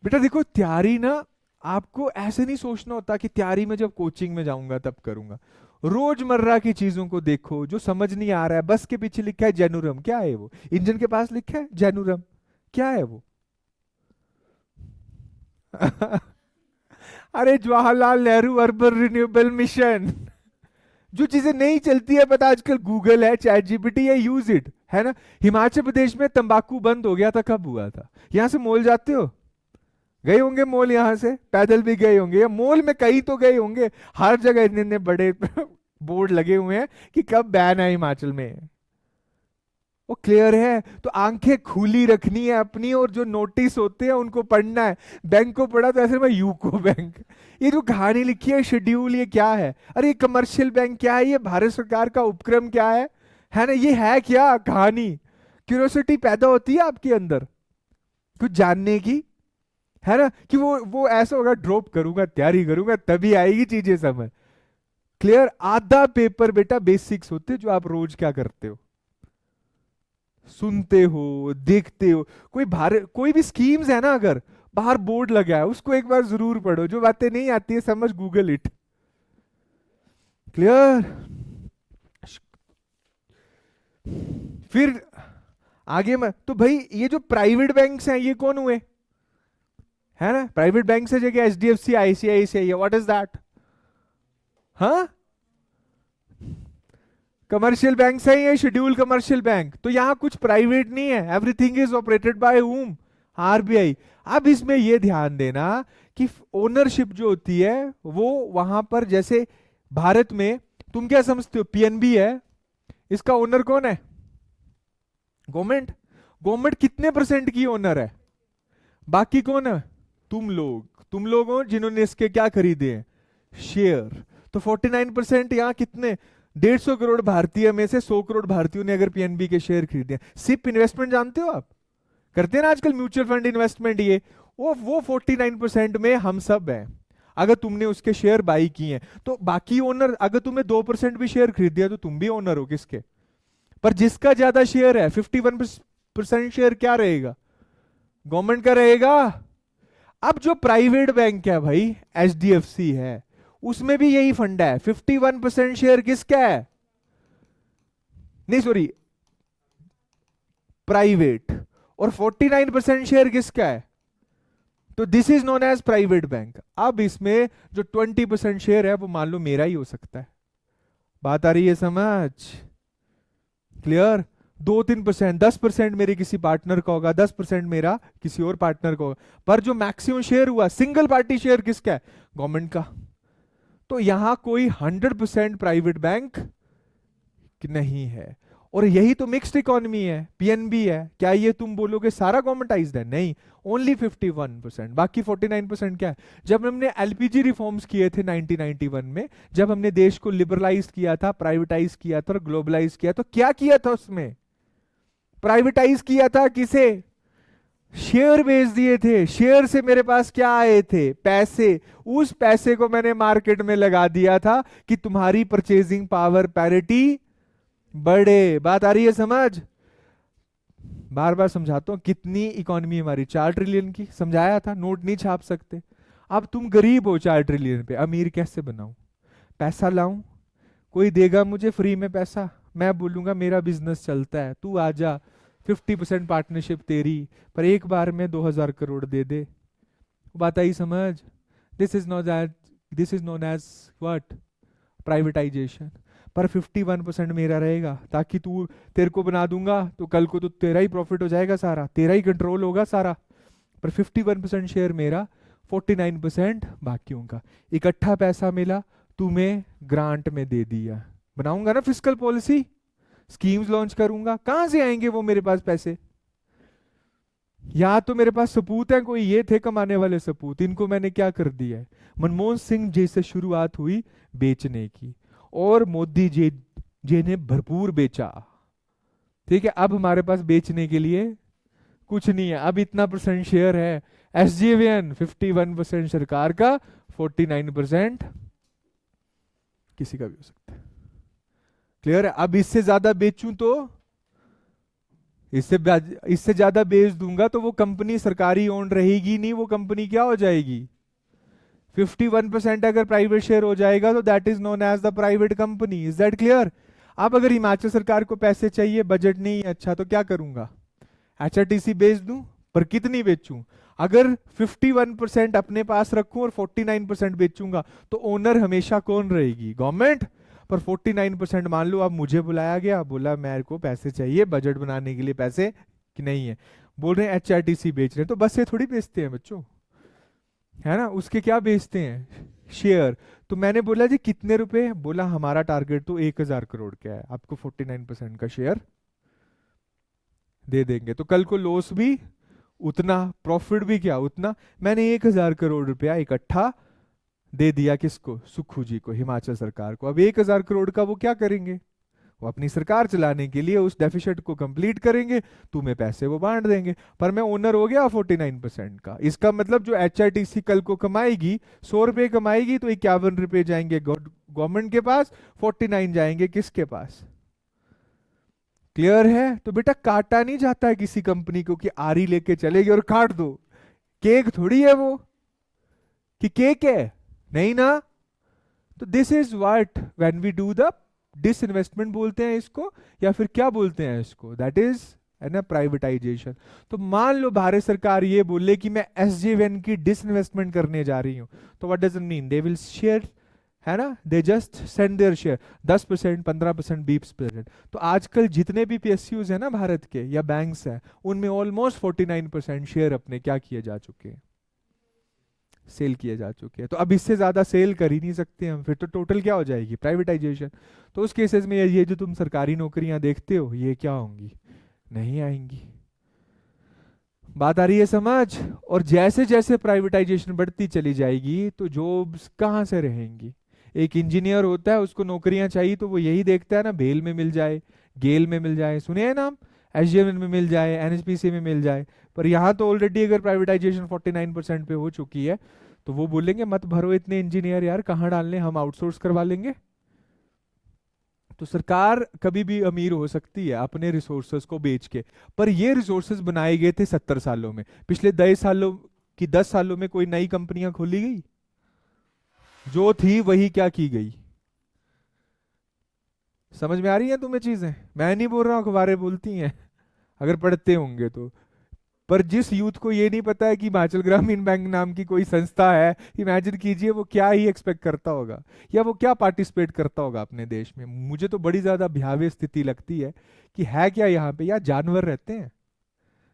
बेटा देखो, तैयारी ना आपको ऐसे नहीं सोचना होता कि तैयारी में जब कोचिंग में जाऊंगा तब करूंगा। रोजमर्रा की चीजों को देखो, जो समझ नहीं आ रहा है, बस के पीछे लिखा है जेनुरम, क्या है वो? इंजन के पास लिखा है जेनुरम, क्या है वो? अरे Jawaharlal Nehru urban renewable mission. जो चीजें नहीं चलती है, पता आजकल गूगल है, चैट जीपीटी है, यूज इट, है ना? हिमाचल प्रदेश में तंबाकू बंद हो गया था, कब हुआ था? यहां से मॉल जाते हो? गए होंगे मॉल, यहां से पैदल भी गए होंगे, या मॉल में कहीं तो गए होंगे। हर जगह इतने इतने बड़े बोर्ड लगे हुए हैं कि कब बैन है हिमाचल में। वो क्लियर है? तो आंखें खुली रखनी है अपनी, और जो नोटिस होते हैं उनको पढ़ना है। बैंक को पढ़ा तो ऐसे में यूको बैंक, ये जो कहानी लिखी है शेड्यूल, ये क्या है? अरे ये कमर्शियल बैंक क्या है? ये भारत सरकार का उपक्रम क्या है ना? ये है क्या कहानी? क्यूरियोसिटी पैदा होती है आपके अंदर कुछ जानने की, है ना? कि वो ऐसा होगा, ड्रॉप करूंगा, तैयारी करूंगा, तभी आएगी चीजें समझ। क्लियर? आधा पेपर बेटा बेसिक्स होते जो आप रोज क्या करते हो, सुनते हो, देखते हो। कोई भी स्कीम्स है ना, अगर बाहर बोर्ड लगा है उसको एक बार जरूर पढ़ो। जो बातें नहीं आती है समझ, गूगल इट। क्लियर? फिर आगे में तो भाई ये जो प्राइवेट बैंक्स हैं ये कौन हुए, है ना? प्राइवेट बैंक से जगह HDFC, ICICI, what is that? हाँ, कमर्शियल बैंक है ये शेड्यूल कमर्शियल बैंक। तो यहां कुछ प्राइवेट नहीं है, everything is operated by whom? RBI. अब इसमें यह ध्यान देना कि ओनरशिप जो होती है वो वहां पर, जैसे भारत में तुम क्या समझते हो, पीएनबी है, इसका ओनर कौन है? गवर्नमेंट। गवर्नमेंट कितने परसेंट की ओनर है? बाकी कौन है? तुम लोग हो जिन्होंने इसके क्या खरीदे हैं? शेयर। तो 49% यहां कितने? 150 करोड़ भारतीय में से 100 करोड़ भारतीयों ने अगर पीएनबी के शेयर खरीदे। सिप इन्वेस्टमेंट जानते हो आप? करते हैं ना आजकल म्यूचुअल फंड इन्वेस्टमेंट, ये वो 49% में हम सब हैं। अगर तुमने उसके शेयर बाई किए हैं तो बाकी ओनर, अगर तुमने 2% भी शेयर खरीद दिया तो तुम भी ओनर हो किसके? पर जिसका ज्यादा शेयर है, 51% शेयर क्या रहेगा? गवर्नमेंट का रहेगा। अब जो प्राइवेट बैंक है भाई, एचडीएफसी है, उसमें भी यही फंडा है। 51% शेयर किसका है? नहीं सॉरी, प्राइवेट। और 49% शेयर किसका है? तो this is known as private bank. अब इसमें जो 20% शेयर है वो मान लो मेरा ही हो सकता है। बात आ रही है समझ? क्लियर? 2-3%, 10% मेरे किसी पार्टनर का होगा, 10% मेरा किसी और पार्टनर का होगा, पर जो मैक्सिमम शेयर हुआ सिंगल पार्टी शेयर किसका है? गवर्नमेंट का। तो यहां कोई 100% प्राइवेट बैंक नहीं है। और यही तो मिक्स्ड इकोनॉमी है, पीएनबी है। क्या ये तुम बोलोगे सारा गवर्नमेंटाइज्ड है? नहीं, ओनली 51%, बाकी 49% क्या है? जब हमने एलपीजी रिफॉर्म्स किए थे 1991 में, जब हमने देश को लिबरलाइज किया था, प्राइवेटाइज किया था और ग्लोबलाइज किया, तो क्या किया था उसमें? प्राइवेटाइज किया था किसे? शेयर बेच दिए थे। शेयर से मेरे पास क्या आए थे? पैसे। उस पैसे को मैंने मार्केट में लगा दिया था कि तुम्हारी परचेजिंग पावर पैरिटी बढ़े। बात आ रही है समझ? बार बार समझाता हूं, कितनी इकोनॉमी हमारी? 4 ट्रिलियन की। समझाया था, नोट नहीं छाप सकते। अब तुम गरीब हो, 4 ट्रिलियन पे अमीर कैसे बनाऊं? पैसा लाऊं? कोई देगा मुझे फ्री में पैसा? मैं बोलूंगा मेरा बिजनेस चलता है, तू आजा, 50% पार्टनरशिप तेरी, पर एक बार में 2,000 करोड़ दे दे। बात आई समझ? This is known as what? Privatisation. पर 51% मेरा रहेगा, ताकि तू, तेरे को बना दूंगा तो कल को तो तेरा ही प्रॉफिट हो जाएगा, सारा तेरा ही कंट्रोल होगा सारा। पर 51% शेयर मेरा, 49% बाकियों का। इकट्ठा पैसा मिला, तुम्हें ग्रांट में दे दिया। बनाऊंगा ना फिस्कल पॉलिसी, स्कीम्स लॉन्च करूंगा, कहां से आएंगे वो मेरे पास पैसे? या तो मेरे पास सपूत है कोई, ये थे कमाने वाले सपूत, इनको मैंने क्या कर दिया है? मनमोहन सिंह जी से शुरुआत हुई बेचने की, और मोदी जी ने भरपूर बेचा। ठीक है, अब हमारे पास बेचने के लिए कुछ नहीं है। अब इतना परसेंट शेयर है एसजेवीएन, 51% सरकार का, 49% किसी का भी हो सकता है। क्लियर है? अब इससे ज्यादा बेचूं तो, इससे ज्यादा बेच दूंगा तो वो कंपनी सरकारी ओन रहेगी नहीं, वो कंपनी क्या हो जाएगी? 51% अगर प्राइवेट शेयर हो जाएगा तो that is known as the private company. Is that clear? अब अगर हिमाचल सरकार को पैसे चाहिए, बजट नहीं है अच्छा, तो क्या करूंगा? एचआरटीसी बेच दूं, पर कितनी बेचूं? अगर 51% अपने पास रखूं और 49% बेचूंगा, तो ओनर हमेशा कौन रहेगी? गवर्नमेंट। पर 49% मान लो अब मुझे बुलाया गया, बोला मेरे को पैसे चाहिए बजट बनाने के लिए, पैसे कि नहीं है, बोल रहे हैं एचआरटीसी बेच रहे हैं, तो बस ये थोड़ी बेचते हैं बच्चों, है ना? उसके क्या बेचते हैं? शेयर। तो मैंने बोला जी कितने रुपए? बोला हमारा टारगेट तो 1,000 करोड़ का है, आपको 49% का शेयर दे देंगे। तो कल को लॉस भी उतना, प्रॉफिट भी क्या उतना। मैंने 1,000 करोड़ रुपया इकट्ठा दे दिया किसको? सुक्खू जी को, हिमाचल सरकार को। अब 1,000 करोड़ का वो क्या करेंगे? वो अपनी सरकार चलाने के लिए उस डेफिसिट को कंप्लीट करेंगे, तुम्हें पैसे वो बांट देंगे। पर मैं ओनर हो गया 49% का। इसका मतलब जो एचआरटीसी कल को कमाएगी, 100 रुपए कमाएगी, तो 51 रुपए जाएंगे गवर्नमेंट के पास, 49 जाएंगे किसके पास? क्लियर है? तो बेटा काटा नहीं जाता है किसी कंपनी को कि आरी लेके चलेगी और काट दो। केक थोड़ी है वो, कि केक है, नहीं ना। तो this is what when we do the disinvestment बोलते हैं इसको, या फिर क्या बोलते हैं इसको? दैट इज है ना प्राइवेटाइजेशन। तो मान लो भारत सरकार ये बोले कि मैं एसजेवीएन की डिसइन्वेस्टमेंट करने जा रही हूं, तो what does it mean? They will share, है ना, they just send their share, 10%, 15%, 20%। तो आजकल जितने भी पीएसयूज है ना भारत के, या बैंक्स हैं, उनमें ऑलमोस्ट 49% शेयर अपने क्या किए जा चुके हैं? सेल किए जा चुके हैं। तो अब इससे ज्यादा सेल कर ही नहीं सकते हम, फिर तो टोटल क्या हो जाएगी? प्राइवेटाइजेशन। तो उस केसेस में ये जो तुम सरकारी नौकरियां देखते हो, ये क्या होंगी? नहीं आएंगी। बात आ रही है समझ? और जैसे जैसे प्राइवेटाइजेशन बढ़ती चली जाएगी, तो जॉब्स कहां से रहेंगी? एक इंजीनियर होता है, उसको नौकरियां चाहिए, तो वो यही देखता है ना, बेल में मिल जाए, गेल में मिल जाए, सुने हैं नाम, एसजेवीएन में मिल जाए, एनएचपीसी में मिल जाए। पर यहाँ तो ऑलरेडी अगर प्राइवेटाइजेशन 49% पे हो चुकी है, तो वो बोलेंगे मत भरो इतने इंजीनियर यार, कहाँ डालने, हम आउटसोर्स करवा लेंगे। तो सरकार कभी भी अमीर हो सकती है अपने रिसोर्सेज को बेच के, पर ये रिसोर्सेज बनाए गए थे 70 सालों में। पिछले 10 सालों कि 10 सालों में कोई नई कंपनियां खोली गई? जो थी वही क्या की गई? समझ में आ रही है तुम्हें चीजें? मैं नहीं बोल रहा हूं, अखबारें बोलती हैं, अगर पढ़ते होंगे तो। पर जिस यूथ को ये नहीं पता है कि हिमाचल ग्रामीण बैंक नाम की कोई संस्था है, इमेजिन कीजिए वो क्या ही एक्सपेक्ट करता होगा, या वो क्या पार्टिसिपेट करता होगा अपने देश में। मुझे तो बड़ी ज्यादा भयावह स्थिति लगती है कि है क्या यहाँ पे, यार जानवर रहते हैं,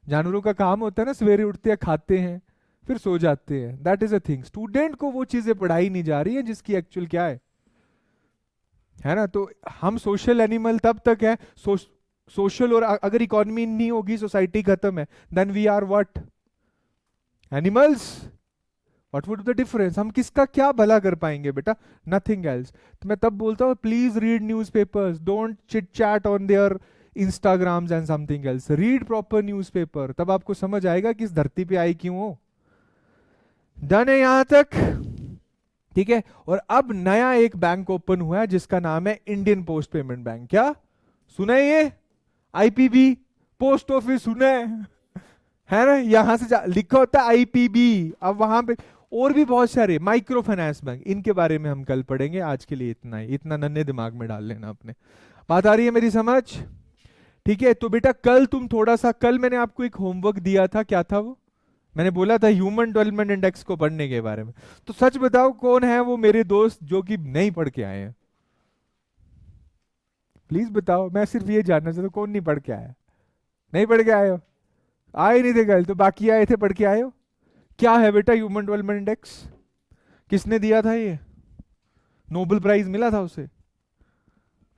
जानवरों का काम होता है ना, सवेरे उठते हैं, खाते हैं, फिर सो जाते हैं, that is a thing. Student को वो चीजें पढ़ाई नहीं जा रही है जिसकी एक्चुअल क्या है ना। तो हम सोशल एनिमल तब तक है, सोशल, और अगर इकोनॉमी नहीं होगी सोसाइटी खत्म है, then we are what? Animals. What would the difference? हम किसका क्या भला कर पाएंगे बेटा? Nothing else. तो मैं तब बोलता हूँ please read newspapers, don't chit chat on their Instagrams and something else, read proper newspaper, तब आपको समझ आएगा कि इस धरती पे आई क्यों हो। डन है यहां तक? ठीक है। और अब नया एक बैंक ओपन हुआ है जिसका नाम है इंडियन पोस्ट पेमेंट बैंक। क्या सुना है ये? आईपीबी, पोस्ट ऑफिस सुना है ना? यहां से लिखा होता है आईपीबी। अब वहां पे और भी बहुत सारे माइक्रो फाइनेंस बैंक, इनके बारे में हम कल पढ़ेंगे। आज के लिए इतना ही, इतना नन्हे दिमाग में डाल लेना अपने। बात आ रही है मेरी समझ? ठीक है। तो बेटा कल तुम थोड़ा सा, कल मैंने आपको एक होमवर्क दिया था, क्या था वो? मैंने बोला था ह्यूमन डेवलपमेंट इंडेक्स को पढ़ने के बारे में। तो सच बताओ कौन है वो मेरे दोस्त जो कि नहीं पढ़ के आए हैं? प्लीज बताओ, मैं सिर्फ ये जानना चाहता हूं कौन नहीं पढ़ के आया। नहीं पढ़ के आए हो? आए नहीं थे कल, तो बाकी आए थे पढ़ के आए हो। क्या है बेटा ह्यूमन डेवलपमेंट इंडेक्स? किसने दिया था ये? नोबेल प्राइज मिला था उसे।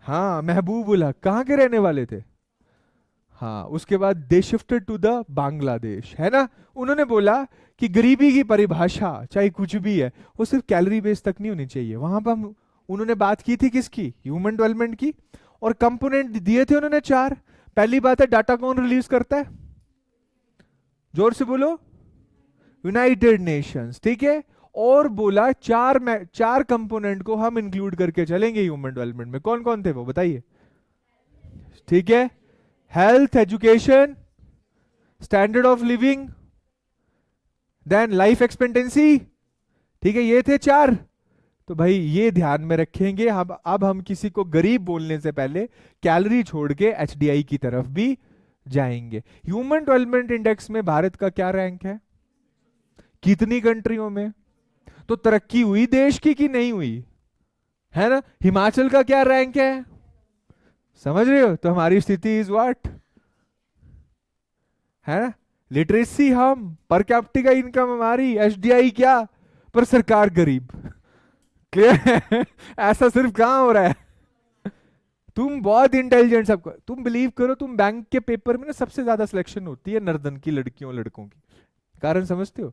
हाँ, महबूब उल हक। कहाँ के रहने वाले थे? हाँ, उसके बाद they shifted to the Bangladesh, है ना। उन्होंने बोला कि गरीबी की परिभाषा चाहे कुछ भी है, वो सिर्फ कैलोरी बेस तक नहीं होनी चाहिए। वहां पर हम, उन्होंने बात की थी किसकी? ह्यूमन डेवलपमेंट की। और कंपोनेंट दिए थे उन्होंने 4। पहली बात है, डाटा कौन रिलीज करता है? जोर से बोलो। यूनाइटेड नेशंस, ठीक है। और बोला 4 कंपोनेंट को हम इंक्लूड करके चलेंगे ह्यूमन डेवलपमेंट में। कौन कौन थे वो बताइए? ठीक है, health, education, standard of living, then life expectancy. ठीक है, ये थे 4। तो भाई ये ध्यान में रखेंगे हम। अब हम किसी को गरीब बोलने से पहले कैलोरी छोड़ के एचडीआई की तरफ भी जाएंगे। ह्यूमन डेवलपमेंट इंडेक्स में भारत का क्या रैंक है? कितनी कंट्रियों में? तो तरक्की हुई देश की कि नहीं हुई? है ना। हिमाचल का क्या रैंक है? समझ रहे हो? तो हमारी स्थिति इज व्हाट, है ना। लिटरेसी हम, पर कैपिटा इनकम हमारी, एचडीआई क्या, पर सरकार गरीब। क्लियर है? ऐसा सिर्फ कहां हो रहा है? तुम बहुत इंटेलिजेंट, सबको तुम बिलीव करो, तुम बैंक के पेपर में ना सबसे ज्यादा सिलेक्शन होती है नर्दन की लड़कियों लड़कों की। कारण समझते हो?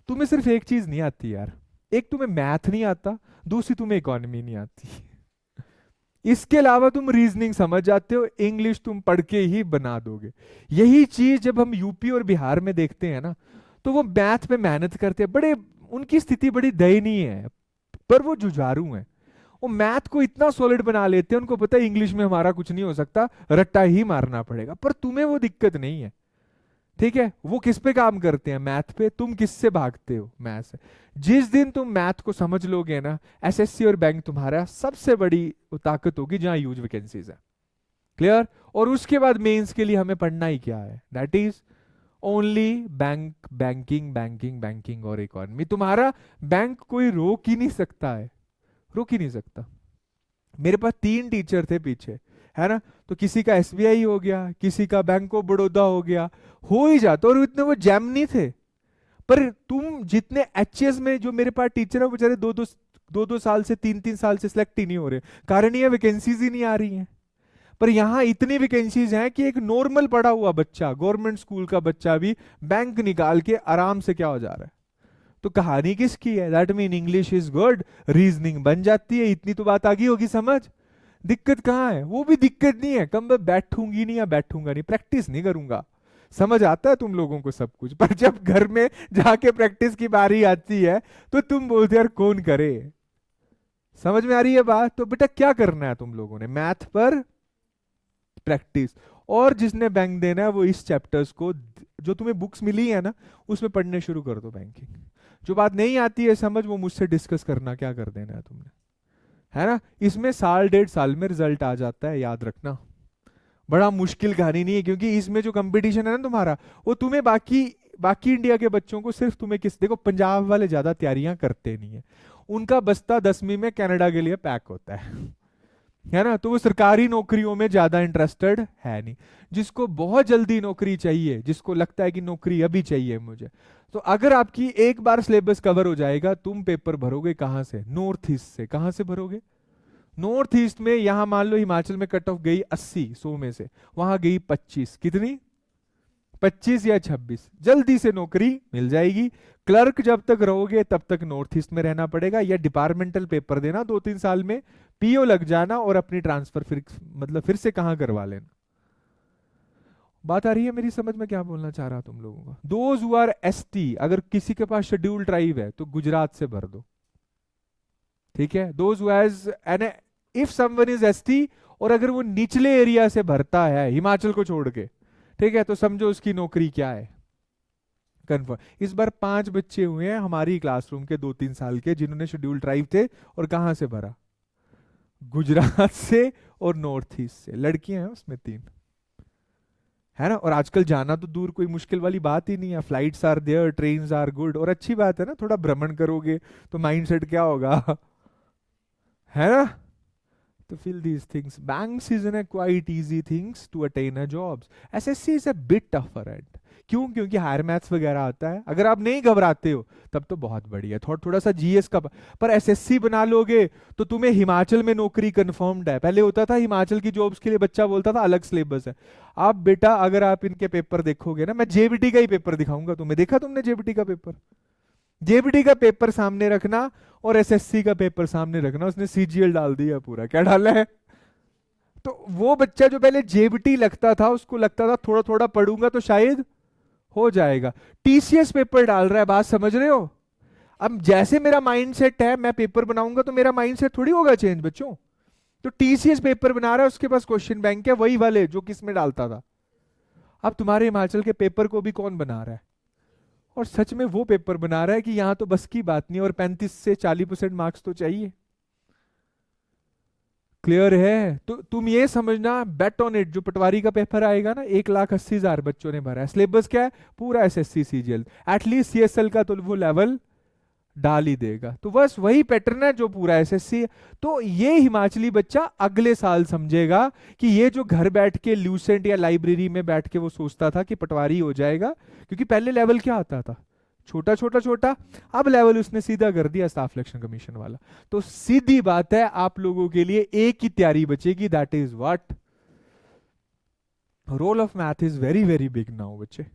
तुम्हें सिर्फ एक चीज नहीं आती यार, एक तुम्हें मैथ नहीं आता, दूसरी तुम्हें इकोनॉमी नहीं आती। इसके अलावा तुम रीजनिंग समझ जाते हो, इंग्लिश तुम पढ़ के ही बना दोगे। यही चीज जब हम यूपी और बिहार में देखते हैं ना, तो वो मैथ पे मेहनत करते हैं, बड़े, उनकी स्थिति बड़ी दयनीय है, पर वो जुझारू हैं। वो मैथ को इतना सॉलिड बना लेते हैं, उनको पता है इंग्लिश में हमारा कुछ नहीं हो सकता, रट्टा ही मारना पड़ेगा। पर तुम्हें वो दिक्कत नहीं है, ठीक है। वो किस पे काम करते हैं? मैथ पे। तुम किससे भागते हो? मैथ से। जिस दिन तुम मैथ को समझ लोगे ना, एसएससी और बैंक तुम्हारा सबसे बड़ी ताकत होगी जहां ह्यूज वैकेंसीज है। क्लियर? और उसके बाद मेंस के लिए हमें पढ़ना ही क्या है? That is only bank, banking banking banking और इकोनॉमी। तुम्हारा बैंक कोई रोक ही नहीं सकता है, रोक ही नहीं सकता। मेरे पास 3 टीचर थे पीछे, है ना। तो किसी का एसबीआई हो गया, किसी का बैंक ऑफ बड़ौदा हो ही जाता, और इतने वो जैम नहीं थे। पर तुम जितने एचएस में जो मेरे पास टीचर है, बेचारे 2-2 साल से, 3-3 साल से सिलेक्ट ही नहीं हो रहे। कारण ये वैकेंसीज ही नहीं आ रही हैं। पर यहां इतनी वैकेंसीज हैं कि एक नॉर्मल पढ़ा हुआ बच्चा, गवर्नमेंट स्कूल का बच्चा भी बैंक निकाल के आराम से क्या हो जा रहा है। तो कहानी किसकी है? That mean English is good, reasoning बन जाती है। इतनी तो बात आ गई होगी समझ। दिक्कत कहाँ है? वो भी दिक्कत नहीं है, कम मैं बैठूंगी नहीं या बैठूंगा नहीं, प्रैक्टिस नहीं करूंगा। समझ आता है तुम लोगों को सब कुछ, पर जब घर में जाके प्रैक्टिस की बारी आती है तो तुम बोलते यार कौन करे। समझ में आ रही है बात? तो बेटा क्या करना है तुम लोगों ने? मैथ पर प्रैक्टिस। और जिसने बैंक देना है वो इस चैप्टर्स को जो तुम्हें बुक्स मिली है ना उसमें पढ़ने शुरू कर दो बैंकिंग। जो बात नहीं आती है समझ, वो मुझसे डिस्कस करना, क्या कर देना है तुमने, है ना। इसमें साल 1.5 साल में रिजल्ट आ जाता है, याद रखना। बड़ा मुश्किल कहानी नहीं है, क्योंकि इसमें जो कंपटीशन है ना तुम्हारा, वो तुम्हें बाकी बाकी इंडिया के बच्चों को सिर्फ तुम्हें किस, देखो पंजाब वाले ज्यादा तैयारियां करते नहीं है, उनका बस्ता 10वीं में कनाडा के लिए पैक होता है ना। तो वो सरकारी नौकरियों में ज्यादा इंटरेस्टेड है नहीं। जिसको बहुत जल्दी नौकरी चाहिए, जिसको लगता है कि नौकरी अभी चाहिए मुझे, तो अगर आपकी एक बार सिलेबस कवर हो जाएगा, तुम पेपर भरोगे कहां से, नॉर्थ ईस्ट से। कहां से भरोगे, नॉर्थ ईस्ट में। यहां मान लो हिमाचल में कट ऑफ गई 80 100 में से, वहां गई 25, कितनी 25 या 26, जल्दी से नौकरी मिल जाएगी। क्लर्क जब तक रहोगे तब तक नॉर्थ ईस्ट में रहना पड़ेगा, या डिपार्टमेंटल पेपर देना 2-3 साल में, पीओ लग जाना और अपनी ट्रांसफर फिर मतलब फिर से कहां करवा लेना। बात आ रही है मेरी समझ में, क्या बोलना चाह रहा तुम लोगों का। दोज हु आर एसटी, अगर किसी के पास शेड्यूल ट्राइब है तो गुजरात से भर दो, ठीक है। Those who has an, if someone is ST, और अगर वो निचले एरिया से भरता है हिमाचल को छोड़ के, ठीक है, तो समझो उसकी नौकरी क्या है, कंफर्म। इस बार 5 बच्चे हुए हैं हमारी क्लासरूम के 2-3 साल के, जिन्होंने शेड्यूल ट्राइब थे, और कहां से भरा, गुजरात से और नॉर्थ ईस्ट से। लड़कियां हैं उसमें 3, है ना। और आजकल जाना तो दूर कोई मुश्किल वाली बात ही नहीं है, flights are there, trains are good, और अच्छी बात है ना, थोड़ा भ्रमण करोगे तो माइंडसेट क्या होगा है ना। तो fill these things. Banks isn't a quite easy things to attain a jobs. SSC is a bit tougher end. क्यों, क्योंकि हायर मैथ्स वगैरह आता है। अगर आप नहीं घबराते हो तब तो बहुत बढ़िया, थोड़ा सा जीएस का, पर एसएससी बना लोगे तो तुम्हें हिमाचल में नौकरी कंफर्म्ड है। पहले होता था हिमाचल की जॉब्स के लिए बच्चा बोलता था अलग सिलेबस है। अब बेटा अगर आप इनके पेपर देखोगे ना, मैं जेबीटी का ही पेपर दिखाऊंगा तुम्हें, देखा तुमने जेबीटी का पेपर, जेबीटी का पेपर सामने रखना और एसएससी का पेपर सामने रखना, उसने सीजीएल डाल दिया पूरा, क्या डाला है। तो वो बच्चा जो पहले जेबीटी लगता था, उसको लगता था थोड़ा थोड़ा पढ़ूंगा तो शायद हो जाएगा, टीसीएस पेपर डाल रहा है, बात समझ रहे हो। अब जैसे मेरा माइंडसेट है, मैं पेपर बनाऊंगा तो मेरा माइंडसेट थोड़ी होगा चेंज बच्चों। तो टीसीएस पेपर बना रहा है, उसके पास क्वेश्चन बैंक है वही वाले जो किसमें डालता था। अब तुम्हारे हिमाचल के पेपर को भी कौन बना रहा है, और सच में वो पेपर बना रहा है कि यहां तो बस की बात नहीं, और 35 से 40% मार्क्स तो चाहिए। क्लियर है। तो तुम ये समझना, बेट ऑन इट, जो पटवारी का पेपर आएगा ना, 1,80,000 बच्चों ने भरा है। सिलेबस क्या है, पूरा एसएससी सीजीएल, एटलीस्ट सीएसएल का तो वो लेवल डाल ही देगा। तो बस वही पैटर्न है जो पूरा एसएससी। तो ये हिमाचली बच्चा अगले साल समझेगा कि ये जो घर बैठ के ल्यूसेंट या लाइब्रेरी में बैठ के वो सोचता था कि पटवारी हो जाएगा, क्योंकि पहले लेवल क्या आता था, छोटा छोटा छोटा, अब लेवल उसने सीधा कर दिया स्टाफ सिलेक्शन कमीशन वाला। तो सीधी बात है, आप लोगों के लिए एक ही तैयारी बचेगी, that is what, role of math is very very big now बच्चे।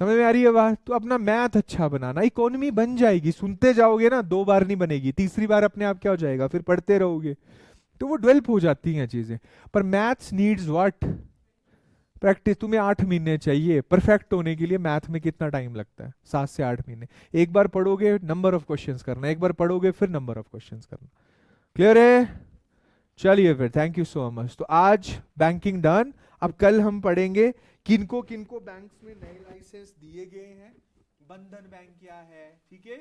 समझ में आ रही है बात। तो अपना मैथ अच्छा बनाना, इकोनॉमी बन जाएगी, सुनते जाओगे ना, 2 बार नहीं बनेगी, तीसरी बार अपने आप क्या हो जाएगा, फिर पढ़ते रहोगे तो वो डेवलप हो जाती हैं चीजें। पर मैथ्स नीड्स व्हाट, प्रैक्टिस। तुम्हें 8 महीने चाहिए परफेक्ट होने के लिए। मैथ में कितना टाइम लगता है, 7 से 8 महीने। एक बार पढ़ोगे नंबर ऑफ क्वेश्चंस करना, एक बार पढ़ोगे फिर नंबर ऑफ क्वेश्चंस करना। क्लियर है। चलिए फिर, थैंक यू सो मच। तो आज बैंकिंग डन। अब कल हम पढ़ेंगे किनको किनको बैंक्स में नए लाइसेंस दिए गए हैं, बंधन बैंक क्या है, ठीक है।